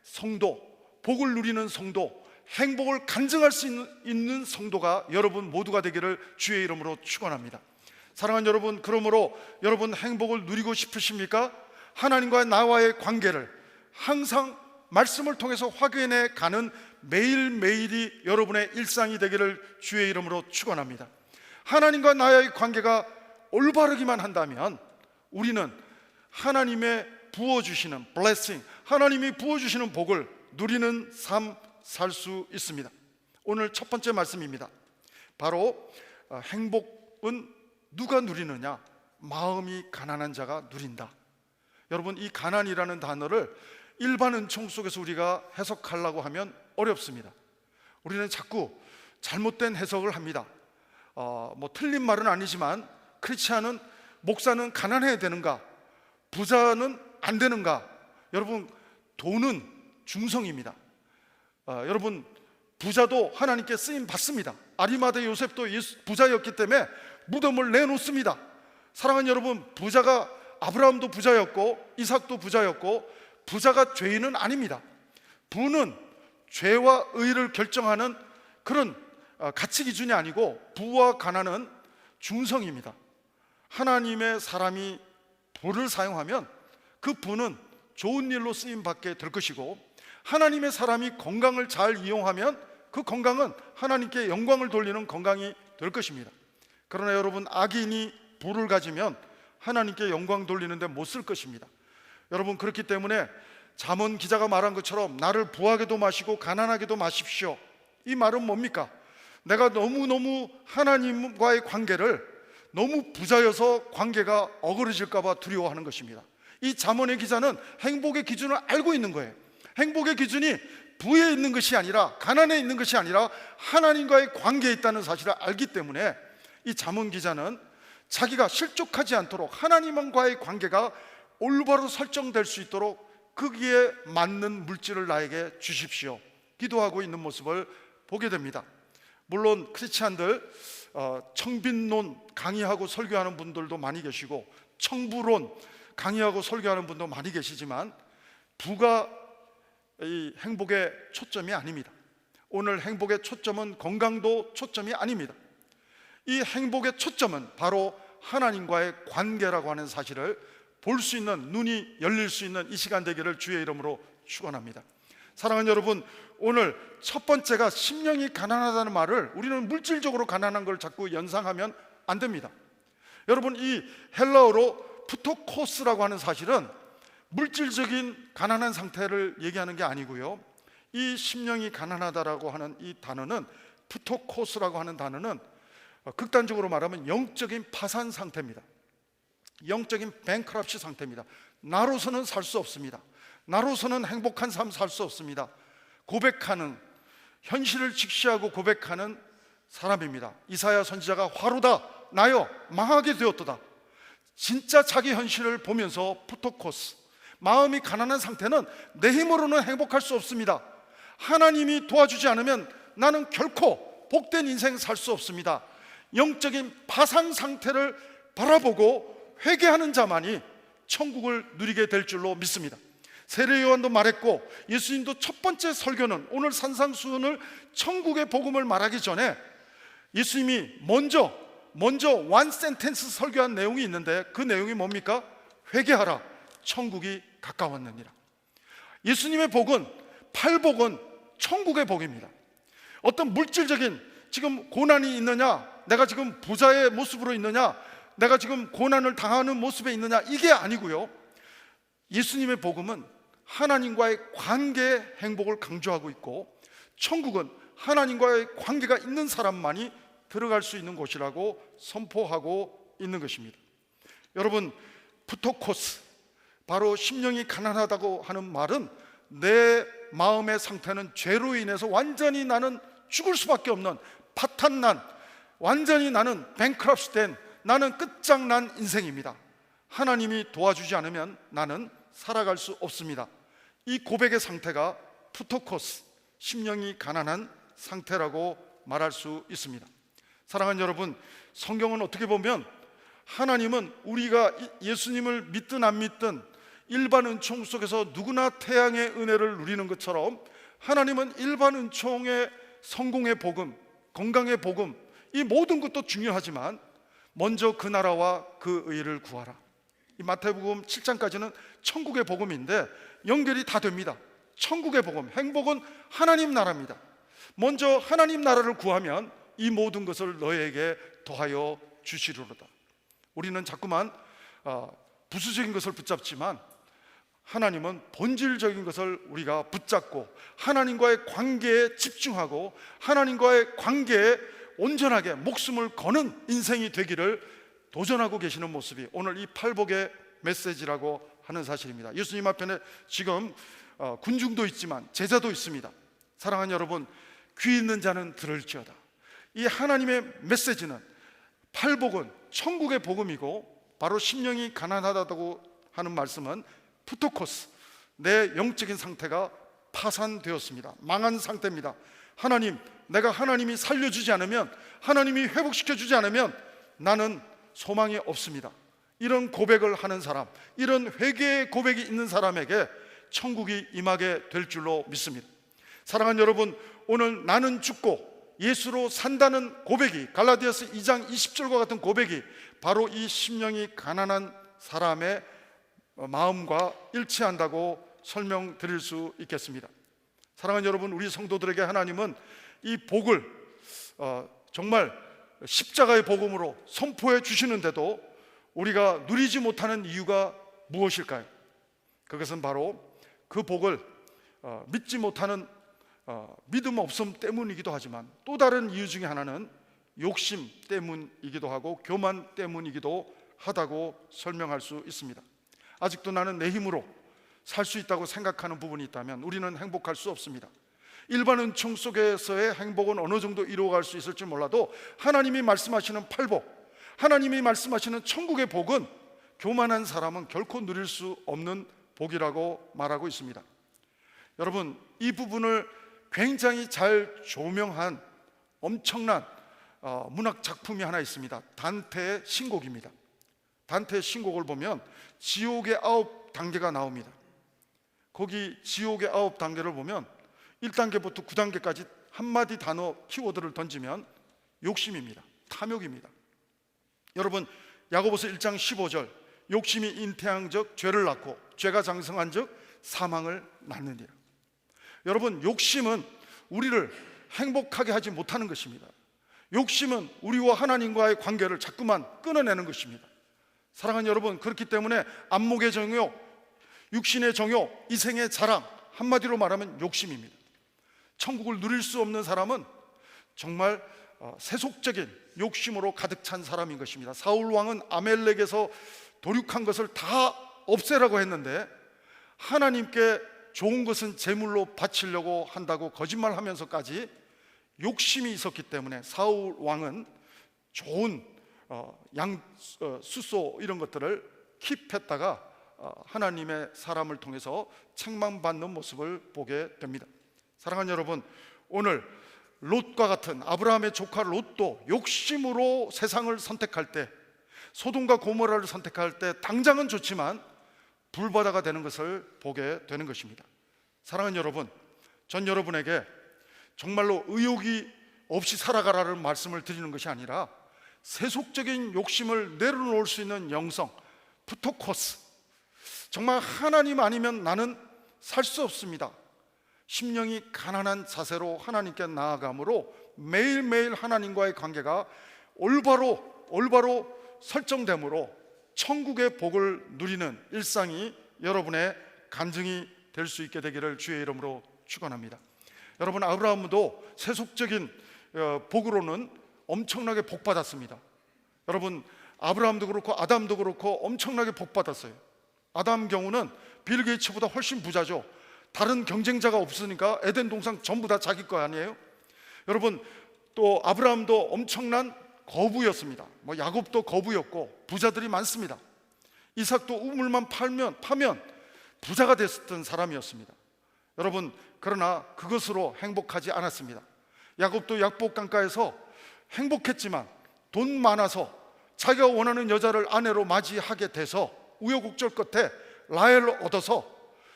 성도, 복을 누리는 성도, 행복을 간증할 수 있는 성도가 여러분 모두가 되기를 주의 이름으로 축원합니다. 사랑하는 여러분, 그러므로 여러분 행복을 누리고 싶으십니까? 하나님과 나와의 관계를 항상 말씀을 통해서 확인해 가는 매일매일이 여러분의 일상이 되기를 주의 이름으로 축원합니다. 하나님과 나의 관계가 올바르기만 한다면 우리는 하나님의 부어주시는 blessing, 하나님이 부어주시는 복을 누리는 삶 살 수 있습니다. 오늘 첫 번째 말씀입니다. 바로 행복은 누가 누리느냐? 마음이 가난한 자가 누린다. 여러분, 이 가난이라는 단어를 일반 은총 속에서 우리가 해석하려고 하면 어렵습니다. 우리는 자꾸 잘못된 해석을 합니다. 틀린 말은 아니지만 크리스찬은, 목사는 가난해야 되는가? 부자는 안 되는가? 여러분, 돈은 중성입니다. 여러분, 부자도 하나님께 쓰임 받습니다. 아리마대 요셉도 부자였기 때문에 무덤을 내놓습니다. 사랑하는 여러분, 부자가, 아브라함도 부자였고 이삭도 부자였고, 부자가 죄인은 아닙니다. 부는 죄와 의를 결정하는 그런 가치 기준이 아니고, 부와 가난은 중성입니다. 하나님의 사람이 부를 사용하면 그 부는 좋은 일로 쓰임 받게 될 것이고, 하나님의 사람이 건강을 잘 이용하면 그 건강은 하나님께 영광을 돌리는 건강이 될 것입니다. 그러나 여러분, 악인이 부를 가지면 하나님께 영광 돌리는데 못 쓸 것입니다. 여러분, 그렇기 때문에 잠언 기자가 말한 것처럼 나를 부하게도 마시고 가난하게도 마십시오. 이 말은 뭡니까? 내가 너무너무 하나님과의 관계를 너무 부자여서 관계가 어그러질까 봐 두려워하는 것입니다. 이 잠언의 기자는 행복의 기준을 알고 있는 거예요. 행복의 기준이 부에 있는 것이 아니라, 가난에 있는 것이 아니라 하나님과의 관계에 있다는 사실을 알기 때문에 이 잠언 기자는 자기가 실족하지 않도록 하나님과의 관계가 올바로 설정될 수 있도록 거기에 맞는 물질을 나에게 주십시오, 기도하고 있는 모습을 보게 됩니다. 물론 크리스찬들 청빈론 강의하고 설교하는 분들도 많이 계시고, 청부론 강의하고 설교하는 분도 많이 계시지만, 부가 이 행복의 초점이 아닙니다. 오늘 행복의 초점은 건강도 초점이 아닙니다. 이 행복의 초점은 바로 하나님과의 관계라고 하는 사실을 볼 수 있는, 눈이 열릴 수 있는 이 시간 되기를 주의 이름으로 축원합니다. 사랑하는 여러분, 오늘 첫 번째가 심령이 가난하다는 말을, 우리는 물질적으로 가난한 걸 자꾸 연상하면 안 됩니다. 여러분, 이 헬라어로 푸토코스라고 하는 사실은 물질적인 가난한 상태를 얘기하는 게 아니고요, 이 심령이 가난하다라고 하는 이 단어는, 푸토코스라고 하는 단어는 극단적으로 말하면 영적인 파산 상태입니다. 영적인 뱅크럽시 상태입니다. 나로서는 살 수 없습니다. 나로서는 행복한 삶 살 수 없습니다. 고백하는, 현실을 직시하고 고백하는 사람입니다. 이사야 선지자가 화로다 나여 망하게 되었도다, 진짜 자기 현실을 보면서 푸토코스, 마음이 가난한 상태는 내 힘으로는 행복할 수 없습니다. 하나님이 도와주지 않으면 나는 결코 복된 인생 살 수 없습니다. 영적인 파산 상태를 바라보고 회개하는 자만이 천국을 누리게 될 줄로 믿습니다. 세례 요한도 말했고, 예수님도 첫 번째 설교는 오늘 산상수훈을 천국의 복음을 말하기 전에 예수님이 먼저 완 센텐스 설교한 내용이 있는데, 그 내용이 뭡니까? 회개하라, 천국이 가까웠느니라. 예수님의 복은, 팔복은 천국의 복입니다. 어떤 물질적인 지금 고난이 있느냐, 내가 지금 부자의 모습으로 있느냐, 내가 지금 고난을 당하는 모습에 있느냐, 이게 아니고요. 예수님의 복음은 하나님과의 관계의 행복을 강조하고 있고, 천국은 하나님과의 관계가 있는 사람만이 들어갈 수 있는 곳이라고 선포하고 있는 것입니다. 여러분, 푸토코스, 바로 심령이 가난하다고 하는 말은 내 마음의 상태는 죄로 인해서 완전히 나는 죽을 수밖에 없는 파탄난, 완전히 나는 뱅크럽스 된, 나는 끝장난 인생입니다. 하나님이 도와주지 않으면 나는 살아갈 수 없습니다. 이 고백의 상태가 푸토코스, 심령이 가난한 상태라고 말할 수 있습니다. 사랑하는 여러분, 성경은 어떻게 보면 하나님은 우리가 예수님을 믿든 안 믿든 일반 은총 속에서 누구나 태양의 은혜를 누리는 것처럼, 하나님은 일반 은총의 성공의 복음, 건강의 복음, 이 모든 것도 중요하지만 먼저 그 나라와 그 의를 구하라. 이 마태복음 7장까지는 천국의 복음인데 연결이 다 됩니다. 천국의 복음, 행복은 하나님 나라입니다. 먼저 하나님 나라를 구하면 이 모든 것을 너에게 더하여 주시리로다. 우리는 자꾸만 부수적인 것을 붙잡지만 하나님은 본질적인 것을 우리가 붙잡고 하나님과의 관계에 집중하고 하나님과의 관계에 온전하게 목숨을 거는 인생이 되기를 도전하고 계시는 모습이 오늘 이 팔복의 메시지라고 하는 사실입니다. 예수님 앞에는 지금 군중도 있지만 제자도 있습니다. 사랑하는 여러분, 귀 있는 자는 들을지어다. 이 하나님의 메시지는, 팔복은 천국의 복음이고, 바로 심령이 가난하다고 하는 말씀은 푸토코스, 내 영적인 상태가 파산되었습니다. 망한 상태입니다. 하나님, 내가 하나님이 살려주지 않으면, 하나님이 회복시켜주지 않으면 나는 소망이 없습니다. 이런 고백을 하는 사람, 이런 회개의 고백이 있는 사람에게 천국이 임하게 될 줄로 믿습니다. 사랑하는 여러분, 오늘 나는 죽고 예수로 산다는 고백이, 갈라디아서 2장 20절과 같은 고백이 바로 이 심령이 가난한 사람의 마음과 일치한다고 설명드릴 수 있겠습니다. 사랑하는 여러분, 우리 성도들에게 하나님은 이 복을 정말 십자가의 복음으로 선포해 주시는데도 우리가 누리지 못하는 이유가 무엇일까요? 그것은 바로 그 복을 믿지 못하는 믿음 없음 때문이기도 하지만, 또 다른 이유 중에 하나는 욕심 때문이기도 하고 교만 때문이기도 하다고 설명할 수 있습니다. 아직도 나는 내 힘으로 살 수 있다고 생각하는 부분이 있다면 우리는 행복할 수 없습니다. 일반 은총 속에서의 행복은 어느 정도 이루어갈 수 있을지 몰라도 하나님이 말씀하시는 팔복, 하나님이 말씀하시는 천국의 복은 교만한 사람은 결코 누릴 수 없는 복이라고 말하고 있습니다. 여러분, 이 부분을 굉장히 잘 조명한 엄청난 문학 작품이 하나 있습니다. 단테의 신곡입니다. 단테의 신곡을 보면 지옥의 9단계가 나옵니다. 거기 지옥의 9단계를 보면 1단계부터 9단계까지 한마디 단어 키워드를 던지면 욕심입니다. 탐욕입니다. 여러분, 야고보서 1장 15절, 욕심이 잉태한즉 죄를 낳고 죄가 장성한즉 사망을 낳느니라. 여러분, 욕심은 우리를 행복하게 하지 못하는 것입니다. 욕심은 우리와 하나님과의 관계를 자꾸만 끊어내는 것입니다. 사랑하는 여러분, 그렇기 때문에 안목의 정욕, 육신의 정욕, 이생의 자랑, 한마디로 말하면 욕심입니다. 천국을 누릴 수 없는 사람은 정말 세속적인 욕심으로 가득 찬 사람인 것입니다. 사울 왕은 아멜렉에서 도륙한 것을 다 없애라고 했는데 하나님께 좋은 것은 제물로 바치려고 한다고 거짓말하면서까지 욕심이 있었기 때문에 사울 왕은 좋은 숫소 이런 것들을 킵했다가 하나님의 사람을 통해서 책망받는 모습을 보게 됩니다. 사랑하는 여러분, 오늘 롯과 같은 아브라함의 조카 롯도 욕심으로 세상을 선택할 때, 소돔과 고모라를 선택할 때 당장은 좋지만 불바다가 되는 것을 보게 되는 것입니다. 사랑하는 여러분, 전 여러분에게 정말로 의욕이 없이 살아가라는 말씀을 드리는 것이 아니라 세속적인 욕심을 내려놓을 수 있는 영성, 푸토코스, 정말 하나님 아니면 나는 살 수 없습니다. 심령이 가난한 자세로 하나님께 나아감으로 매일매일 하나님과의 관계가 올바로 설정되므로 천국의 복을 누리는 일상이 여러분의 간증이 될 수 있게 되기를 주의 이름으로 축원합니다. 여러분, 아브라함도 세속적인 복으로는 엄청나게 복받았습니다. 여러분, 아브라함도 그렇고 아담도 그렇고 엄청나게 복받았어요. 아담 경우는 빌 게이츠보다 훨씬 부자죠. 다른 경쟁자가 없으니까 에덴 동산 전부 다 자기 거 아니에요? 여러분, 또 아브라함도 엄청난 거부였습니다. 야곱도 거부였고 부자들이 많습니다. 이삭도 우물만 파면 부자가 됐던 사람이었습니다. 여러분, 그러나 그것으로 행복하지 않았습니다. 야곱도 약복 강가에서 행복했지만 돈 많아서 자기가 원하는 여자를 아내로 맞이하게 돼서 우여곡절 끝에 라헬을 얻어서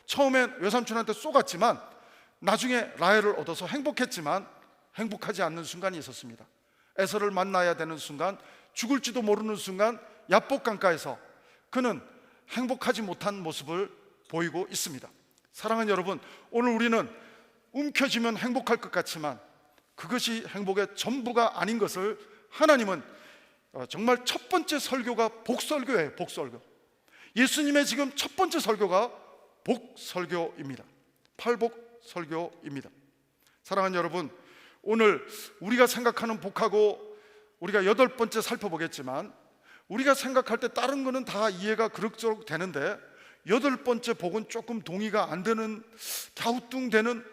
처음엔 외삼촌한테 쏘갔지만 나중에 라헬을 얻어서 행복했지만 행복하지 않는 순간이 있었습니다. 에서를 만나야 되는 순간, 죽을지도 모르는 순간 야복 강가에서 그는 행복하지 못한 모습을 보이고 있습니다. 사랑하는 여러분, 오늘 우리는 움켜쥐면 행복할 것 같지만 그것이 행복의 전부가 아닌 것을 하나님은 정말 첫 번째 설교가 복설교예요. 복설교. 예수님의 지금 첫 번째 설교가 복설교입니다. 팔복설교입니다. 사랑하는 여러분, 오늘 우리가 생각하는 복하고 우리가 8번째 살펴보겠지만 우리가 생각할 때 다른 거는 다 이해가 그럭저럭 되는데 8번째 복은 조금 동의가 안 되는, 갸우뚱되는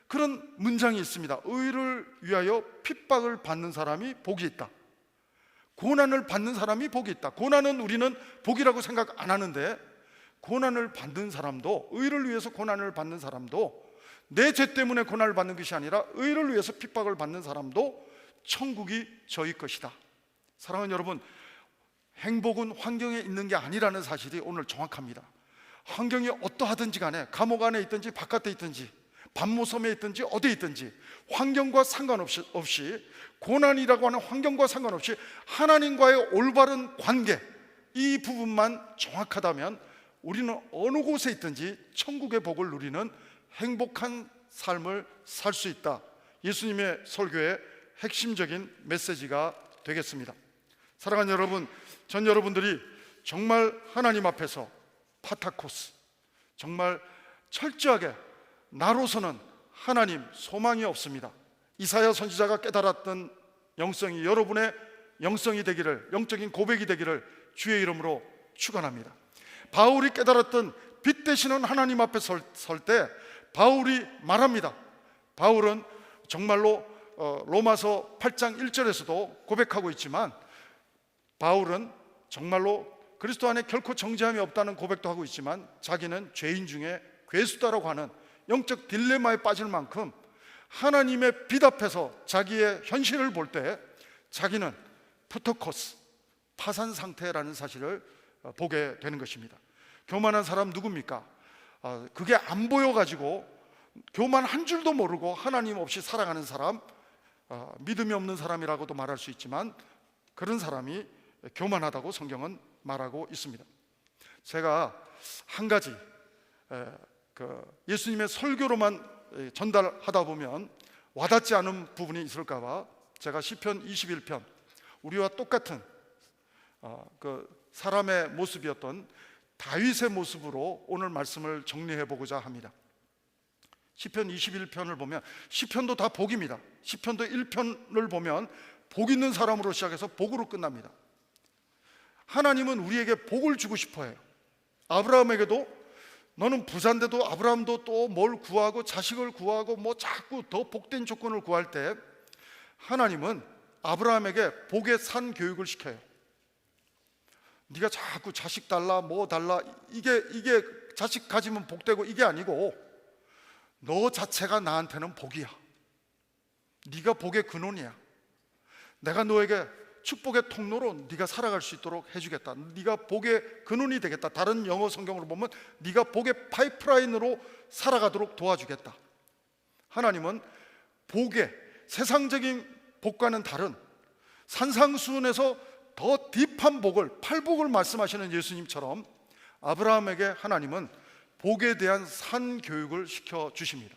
그런 문장이 있습니다. 의를 위하여 핍박을 받는 사람이 복이 있다. 고난을 받는 사람이 복이 있다. 고난은 우리는 복이라고 생각 안 하는데 고난을 받는 사람도, 의를 위해서 고난을 받는 사람도, 내 죄 때문에 고난을 받는 것이 아니라 의를 위해서 핍박을 받는 사람도 천국이 저희 것이다. 사랑하는 여러분, 행복은 환경에 있는 게 아니라는 사실이 오늘 정확합니다. 환경이 어떠하든지 간에 감옥 안에 있든지 바깥에 있든지 반모섬에 있든지 어디에 있든지 환경과 상관없이, 고난이라고 하는 환경과 상관없이 하나님과의 올바른 관계, 이 부분만 정확하다면 우리는 어느 곳에 있든지 천국의 복을 누리는 행복한 삶을 살 수 있다. 예수님의 설교의 핵심적인 메시지가 되겠습니다. 사랑하는 여러분, 전 여러분들이 정말 하나님 앞에서 파타코스, 정말 철저하게 나로서는 하나님 소망이 없습니다. 이사야 선지자가 깨달았던 영성이 여러분의 영성이 되기를, 영적인 고백이 되기를 주의 이름으로 축원합니다. 바울이 깨달았던 빛 되시는 하나님 앞에 설 때 바울이 말합니다. 바울은 정말로 로마서 8장 1절에서도 고백하고 있지만 바울은 정말로 그리스도 안에 결코 정죄함이 없다는 고백도 하고 있지만 자기는 죄인 중에 괴수다라고 하는 영적 딜레마에 빠질 만큼 하나님의 빛 앞에서 자기의 현실을 볼 때 자기는 푸토코스, 파산 상태라는 사실을 보게 되는 것입니다. 교만한 사람 누굽니까? 그게 안 보여가지고 교만 한 줄도 모르고 하나님 없이 살아가는 사람, 믿음이 없는 사람이라고도 말할 수 있지만 그런 사람이 교만하다고 성경은 말하고 있습니다. 제가 한 가지 예수님의 설교로만 전달하다 보면 와닿지 않은 부분이 있을까 봐 제가 시편 21편, 우리와 똑같은 사람의 모습이었던 다윗의 모습으로 오늘 말씀을 정리해 보고자 합니다. 시편 21편을 보면, 시편도 다 복입니다. 시편도 1편을 보면 복 있는 사람으로 시작해서 복으로 끝납니다. 하나님은 우리에게 복을 주고 싶어 해요. 아브라함에게도 너는 부자인데도 아브라함도 또 뭘 구하고 자식을 구하고 자꾸 더 복된 조건을 구할 때 하나님은 아브라함에게 복의 산 교육을 시켜요. 네가 자꾸 자식 달라 뭐 달라 이게 자식 가지면 복되고 이게 아니고 너 자체가 나한테는 복이야. 네가 복의 근원이야. 내가 너에게 축복의 통로로 네가 살아갈 수 있도록 해주겠다. 네가 복의 근원이 되겠다. 다른 영어 성경으로 보면 네가 복의 파이프라인으로 살아가도록 도와주겠다. 하나님은 복의 세상적인 복과는 다른 산상수훈에서 더 딥한 복을, 팔복을 말씀하시는 예수님처럼 아브라함에게 하나님은 복에 대한 산 교육을 시켜 주십니다.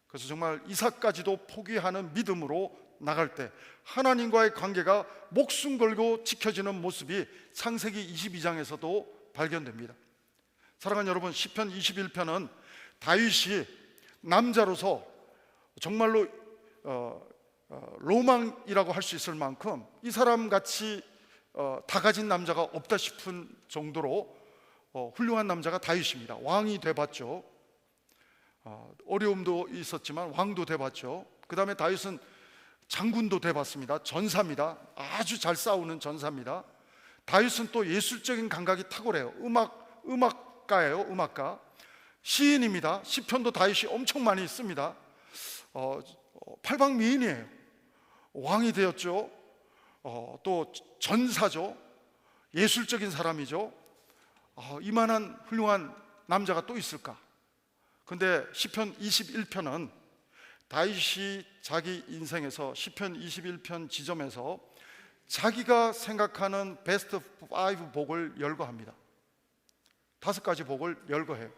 그래서 정말 이삭까지도 포기하는 믿음으로 나갈 때 하나님과의 관계가 목숨 걸고 지켜지는 모습이 창세기 22장에서도 발견됩니다. 사랑하는 여러분, 시편 21편은 다윗이 남자로서 정말로 로망이라고 할 수 있을 만큼 이 사람같이 다 가진 남자가 없다 싶은 정도로 훌륭한 남자가 다윗입니다. 왕이 돼봤죠. 어려움도 있었지만 왕도 돼봤죠. 그 다음에 다윗은 장군도 돼봤습니다. 전사입니다. 아주 잘 싸우는 전사입니다. 다윗은 또 예술적인 감각이 탁월해요. 음악가예요. 음악가. 시인입니다. 시편도 다윗이 엄청 많이 씁니다. 팔방미인이에요. 왕이 되었죠. 또 전사죠. 예술적인 사람이죠. 이만한 훌륭한 남자가 또 있을까? 근데 시편 21편은 다윗이 자기 인생에서 시편 21편 지점에서 자기가 생각하는 베스트 5 복을 열거합니다. 5가지 복을 열거해요.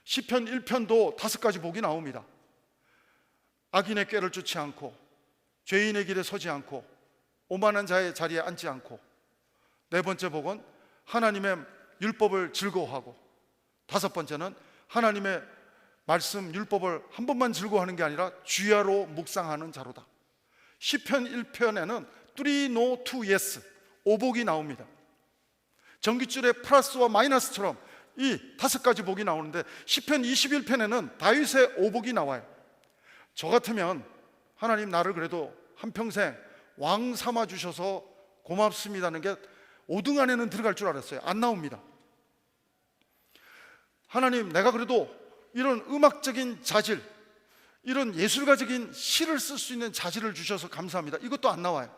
시편 1편도 5가지 복이 나옵니다. 악인의 꾀를 쫓지 않고 죄인의 길에 서지 않고 오만한 자의 자리에 앉지 않고, 4번째 복은 하나님의 율법을 즐거워하고, 5번째는 하나님의 말씀 율법을 한 번만 즐거워하는 게 아니라 주야로 묵상하는 자로다. 시편 1편에는 3 no 2 yes 5복이 나옵니다. 전깃줄의 플러스와 마이너스처럼 이 5가지 복이 나오는데 시편 21편에는 다윗의 5복이 나와요. 저 같으면 하나님 나를 그래도 한평생 왕 삼아 주셔서 고맙습니다는 게 5등 안에는 들어갈 줄 알았어요. 안 나옵니다. 하나님 내가 그래도 이런 음악적인 자질, 이런 예술가적인 시를 쓸 수 있는 자질을 주셔서 감사합니다. 이것도 안 나와요.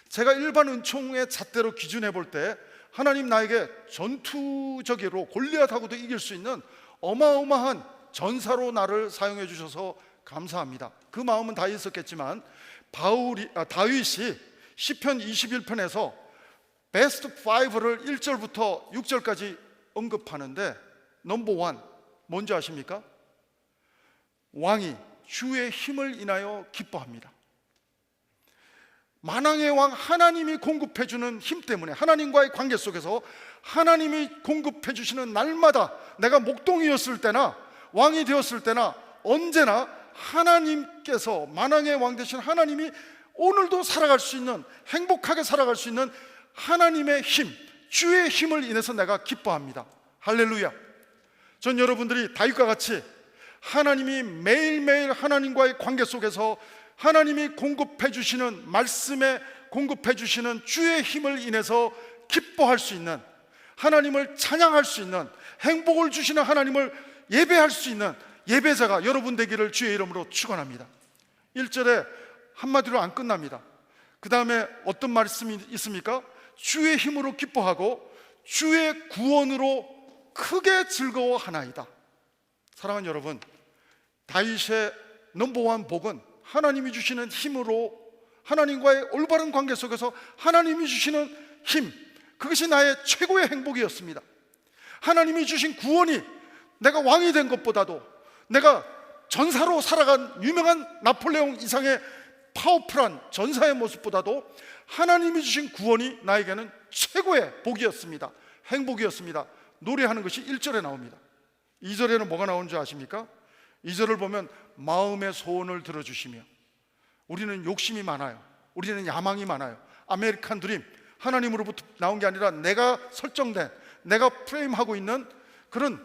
제가 일반 은총의 잣대로 기준해 볼 때 하나님 나에게 전투적으로 골리앗하고도 이길 수 있는 어마어마한 전사로 나를 사용해 주셔서 감사합니다. 그 마음은 다 있었겠지만 다윗이 시편 21편에서 베스트 5를 1절부터 6절까지 언급하는데 넘버 1 뭔지 아십니까? 왕이 주의 힘을 인하여 기뻐합니다. 만왕의 왕 하나님이 공급해 주는 힘 때문에, 하나님과의 관계 속에서 하나님이 공급해 주시는 날마다 내가 목동이었을 때나 왕이 되었을 때나 언제나 하나님께서, 만왕의 왕 되신 하나님이 오늘도 살아갈 수 있는, 행복하게 살아갈 수 있는 하나님의 힘, 주의 힘을 인해서 내가 기뻐합니다. 할렐루야. 전 여러분들이 다윗과 같이 하나님이 매일매일 하나님과의 관계 속에서 하나님이 공급해 주시는, 말씀에 공급해 주시는 주의 힘을 인해서 기뻐할 수 있는, 하나님을 찬양할 수 있는, 행복을 주시는 하나님을 예배할 수 있는 예배자가 여러분 되기를 주의 이름으로 축원합니다. 1절에 한마디로 안 끝납니다. 그 다음에 어떤 말씀이 있습니까? 주의 힘으로 기뻐하고 주의 구원으로 크게 즐거워하나이다. 사랑하는 여러분, 다윗의 넘버 1 복은 하나님이 주시는 힘으로, 하나님과의 올바른 관계 속에서 하나님이 주시는 힘, 그것이 나의 최고의 행복이었습니다. 하나님이 주신 구원이 내가 왕이 된 것보다도, 내가 전사로 살아간 유명한 나폴레옹 이상의 파워풀한 전사의 모습보다도 하나님이 주신 구원이 나에게는 최고의 복이었습니다. 행복이었습니다. 노래하는 것이 1절에 나옵니다. 2절에는 뭐가 나오는 줄 아십니까? 2절을 보면 마음의 소원을 들어주시며, 우리는 욕심이 많아요. 우리는 야망이 많아요. 아메리칸 드림, 하나님으로부터 나온 게 아니라 내가 설정된, 내가 프레임하고 있는 그런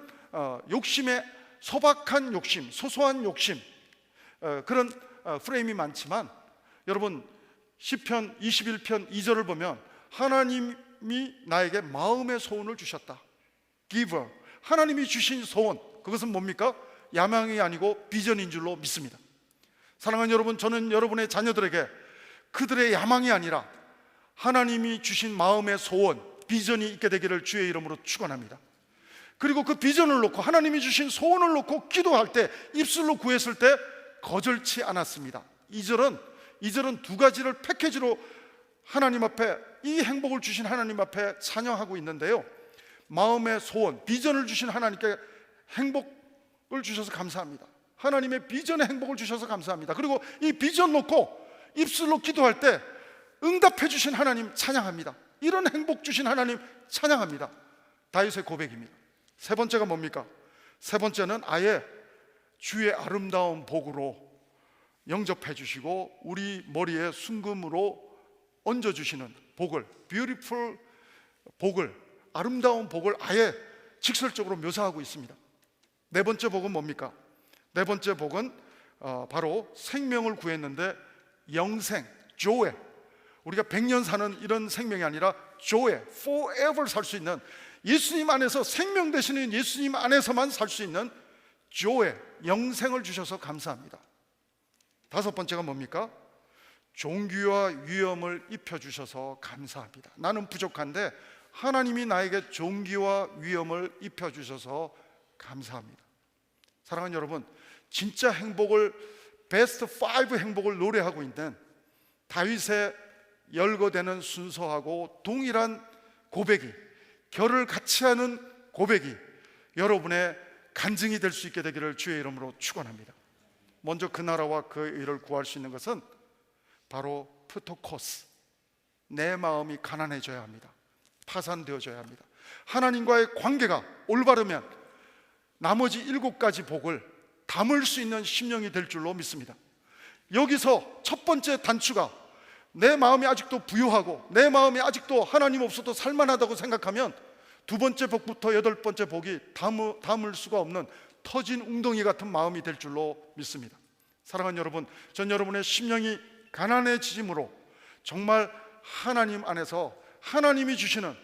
욕심의 소박한 욕심, 소소한 욕심, 그런 프레임이 많지만, 여러분 시편 21편 2절을 보면 하나님 하나님이 나에게 마음의 소원을 주셨다. giver, 하나님이 주신 소원, 그것은 뭡니까? 야망이 아니고 비전인 줄로 믿습니다. 사랑하는 여러분, 저는 여러분의 자녀들에게 그들의 야망이 아니라 하나님이 주신 마음의 소원, 비전이 있게 되기를 주의 이름으로 축원합니다. 그리고 그 비전을 놓고 하나님이 주신 소원을 놓고 기도할 때, 입술로 구했을 때 거절치 않았습니다. 2절은 두 가지를 패키지로 하나님 앞에, 이 행복을 주신 하나님 앞에 찬양하고 있는데요, 마음의 소원, 비전을 주신 하나님께 행복을 주셔서 감사합니다. 하나님의 비전의 행복을 주셔서 감사합니다. 그리고 이 비전 놓고 입술로 기도할 때 응답해 주신 하나님 찬양합니다. 이런 행복 주신 하나님 찬양합니다. 다윗의 고백입니다. 세 번째가 뭡니까? 세 번째는 아예 주의 아름다운 복으로 영접해 주시고 우리 머리에 순금으로 얹어주시는 복을, beautiful 복을, 아름다운 복을 아예 직설적으로 묘사하고 있습니다. 네 번째 복은 뭡니까? 네 번째 복은 바로 생명을 구했는데 영생, 조에, 우리가 100년 사는 이런 생명이 아니라 조에, forever 살 수 있는, 예수님 안에서, 생명 되시는 예수님 안에서만 살 수 있는 조에, 영생을 주셔서 감사합니다. 다섯 번째가 뭡니까? 존귀와 위엄을 입혀주셔서 감사합니다. 나는 부족한데 하나님이 나에게 존귀와 위엄을 입혀주셔서 감사합니다. 사랑하는 여러분, 진짜 행복을, 베스트 5 행복을 노래하고 있는 다윗의 열거되는 순서하고 동일한 고백이, 결을 같이 하는 고백이 여러분의 간증이 될 수 있게 되기를 주의 이름으로 축원합니다. 먼저 그 나라와 그 의를 구할 수 있는 것은 바로 프토코스, 내 마음이 가난해져야 합니다. 파산되어져야 합니다. 하나님과의 관계가 올바르면 나머지 7가지 복을 담을 수 있는 심령이 될 줄로 믿습니다. 여기서 첫 번째 단추가 내 마음이 아직도 부유하고 내 마음이 아직도 하나님 없어도 살만하다고 생각하면 두 번째 복부터 8번째 복이 담을 수가 없는 터진 웅덩이 같은 마음이 될 줄로 믿습니다. 사랑하는 여러분, 전 여러분의 심령이 가난해지므로 정말 하나님 안에서 하나님이 주시는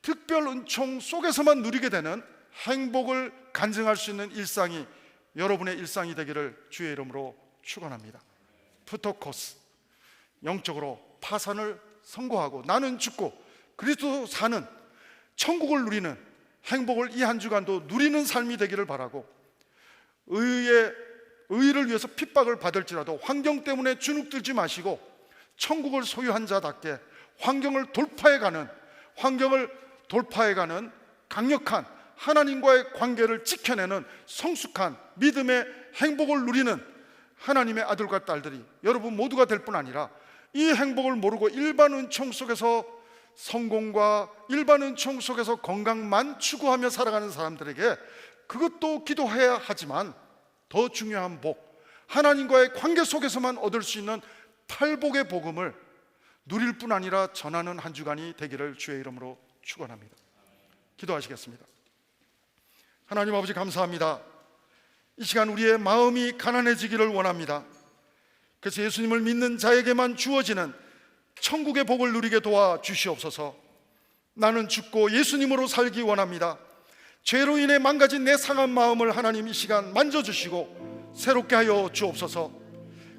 특별 은총 속에서만 누리게 되는 행복을 간증할 수 있는 일상이 여러분의 일상이 되기를 주의 이름으로 축원합니다. 프토코스, 영적으로 파산을 선고하고 나는 죽고 그리스도 사는 천국을 누리는 행복을 이 한 주간도 누리는 삶이 되기를 바라고, 의를 위해서 핍박을 받을지라도 환경 때문에 주눅들지 마시고 천국을 소유한 자답게 환경을 돌파해가는 강력한 하나님과의 관계를 지켜내는 성숙한 믿음의 행복을 누리는 하나님의 아들과 딸들이 여러분 모두가 될 뿐 아니라, 이 행복을 모르고 일반 은총 속에서 성공과 일반 은총 속에서 건강만 추구하며 살아가는 사람들에게 그것도 기도해야 하지만 더 중요한 복, 하나님과의 관계 속에서만 얻을 수 있는 팔복의 복음을 누릴 뿐 아니라 전하는 한 주간이 되기를 주의 이름으로 축원합니다. 기도하시겠습니다. 하나님 아버지, 감사합니다. 이 시간 우리의 마음이 가난해지기를 원합니다. 그래서 예수님을 믿는 자에게만 주어지는 천국의 복을 누리게 도와주시옵소서. 나는 죽고 예수님으로 살기 원합니다. 죄로 인해 망가진 내 상한 마음을 하나님 이 시간 만져주시고 새롭게 하여 주옵소서.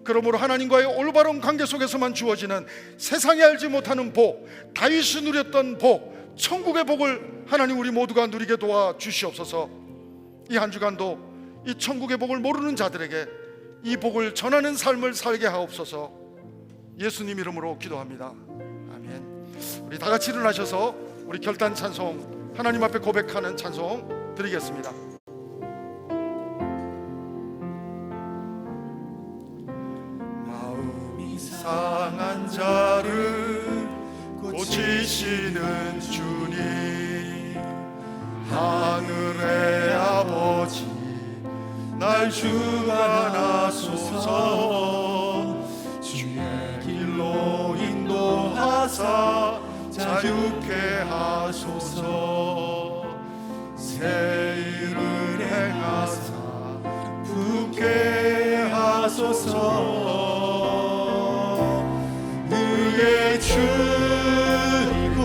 그러므로 하나님과의 올바른 관계 속에서만 주어지는 세상이 알지 못하는 복, 다윗이 누렸던 복, 천국의 복을 하나님 우리 모두가 누리게 도와주시옵소서. 이 한 주간도 이 천국의 복을 모르는 자들에게 이 복을 전하는 삶을 살게 하옵소서. 예수님 이름으로 기도합니다. 아멘. 우리 다 같이 일어나셔서 우리 결단 찬송, 하나님 앞에 고백하는 찬송 드리겠습니다. 마음이 상한 자를 고치시는 주님, 하늘의 아버지 날 주관하소서. 주의 길로 인도하사 자유케 하소서. 새 일을 행하사 붙게 하소서. 의의 주이고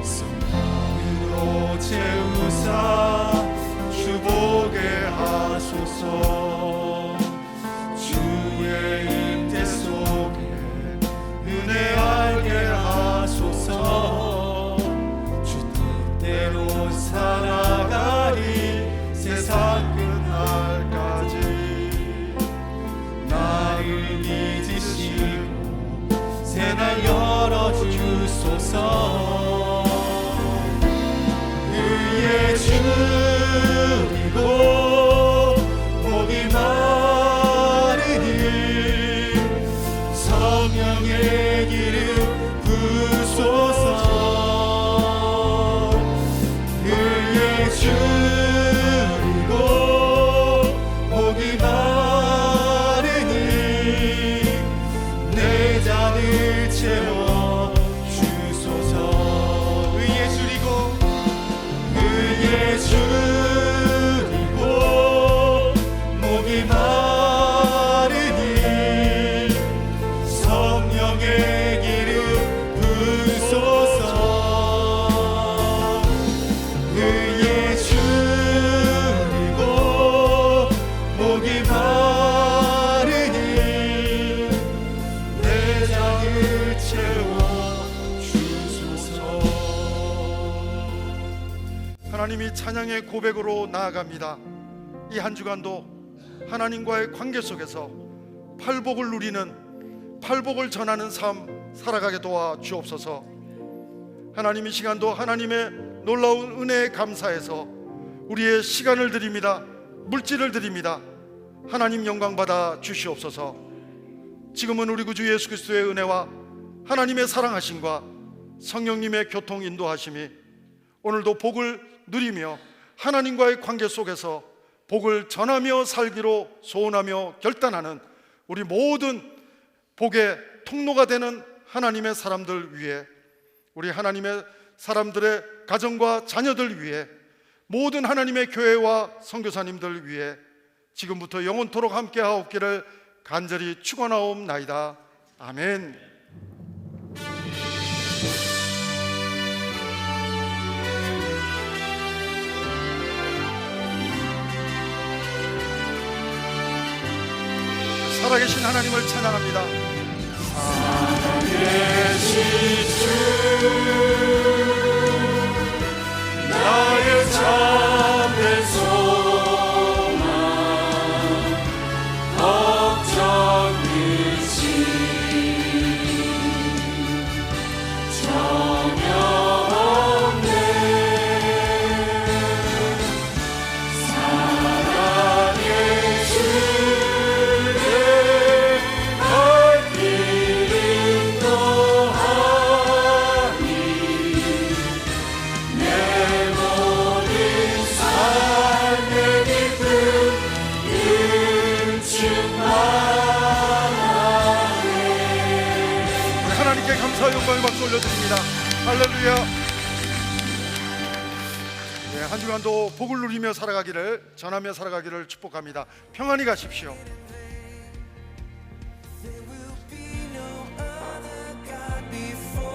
성령으로 채우사 주보게 하소서. 주의 임재 속에 은혜 알게 하소서. 주 뜻대로 살아가리 세상 끝날까지. 나를 잊으시고 새날 열어주소서. 의에 줄이고 목이 마르니 성령의 기름 부소서. 의에 줄이고 목이 마르니 내 잔을 채워 주소서. 의에 줄이고 의에 줄이고 목이 마르니 성령의 기름 부소서. 의에 줄이고 목이 마르니 내 잔을 채워 주소서. 하나님이 찬양의 고백으로 나아갑니다. 이 한 주간도 하나님과의 관계 속에서 팔복을 누리는, 팔복을 전하는 삶 살아가게 도와 주옵소서. 하나님, 이 시간도 하나님의 놀라운 은혜에 감사해서 우리의 시간을 드립니다. 물질을 드립니다. 하나님 영광 받아 주시옵소서. 지금은 우리 구주 예수 그리스도의 은혜와 하나님의 사랑하심과 성령님의 교통 인도하심이 오늘도 복을 누리며 하나님과의 관계 속에서 복을 전하며 살기로 소원하며 결단하는 우리 모든 복의 통로가 되는 하나님의 사람들 위해, 우리 하나님의 사람들의 가정과 자녀들 위해, 모든 하나님의 교회와 선교사님들 위해 지금부터 영원토록 함께 하옵기를 간절히 축원하옵나이다. 아멘. 살아계신 하나님을 찬양합니다. 살아계신 주 나의 참된 소망 걱정 없이 전혀 없네. 사랑의 주를 갈 길 인도하니 내 모든 삶의 기쁨 은충만하네. 우리 하나님께 감사와 영광의 박수 올려드립니다. 할렐루야. 한 주간도 복을 누리며 살아가기를, 전하며 살아가기를 축복합니다. 평안히 가십시오.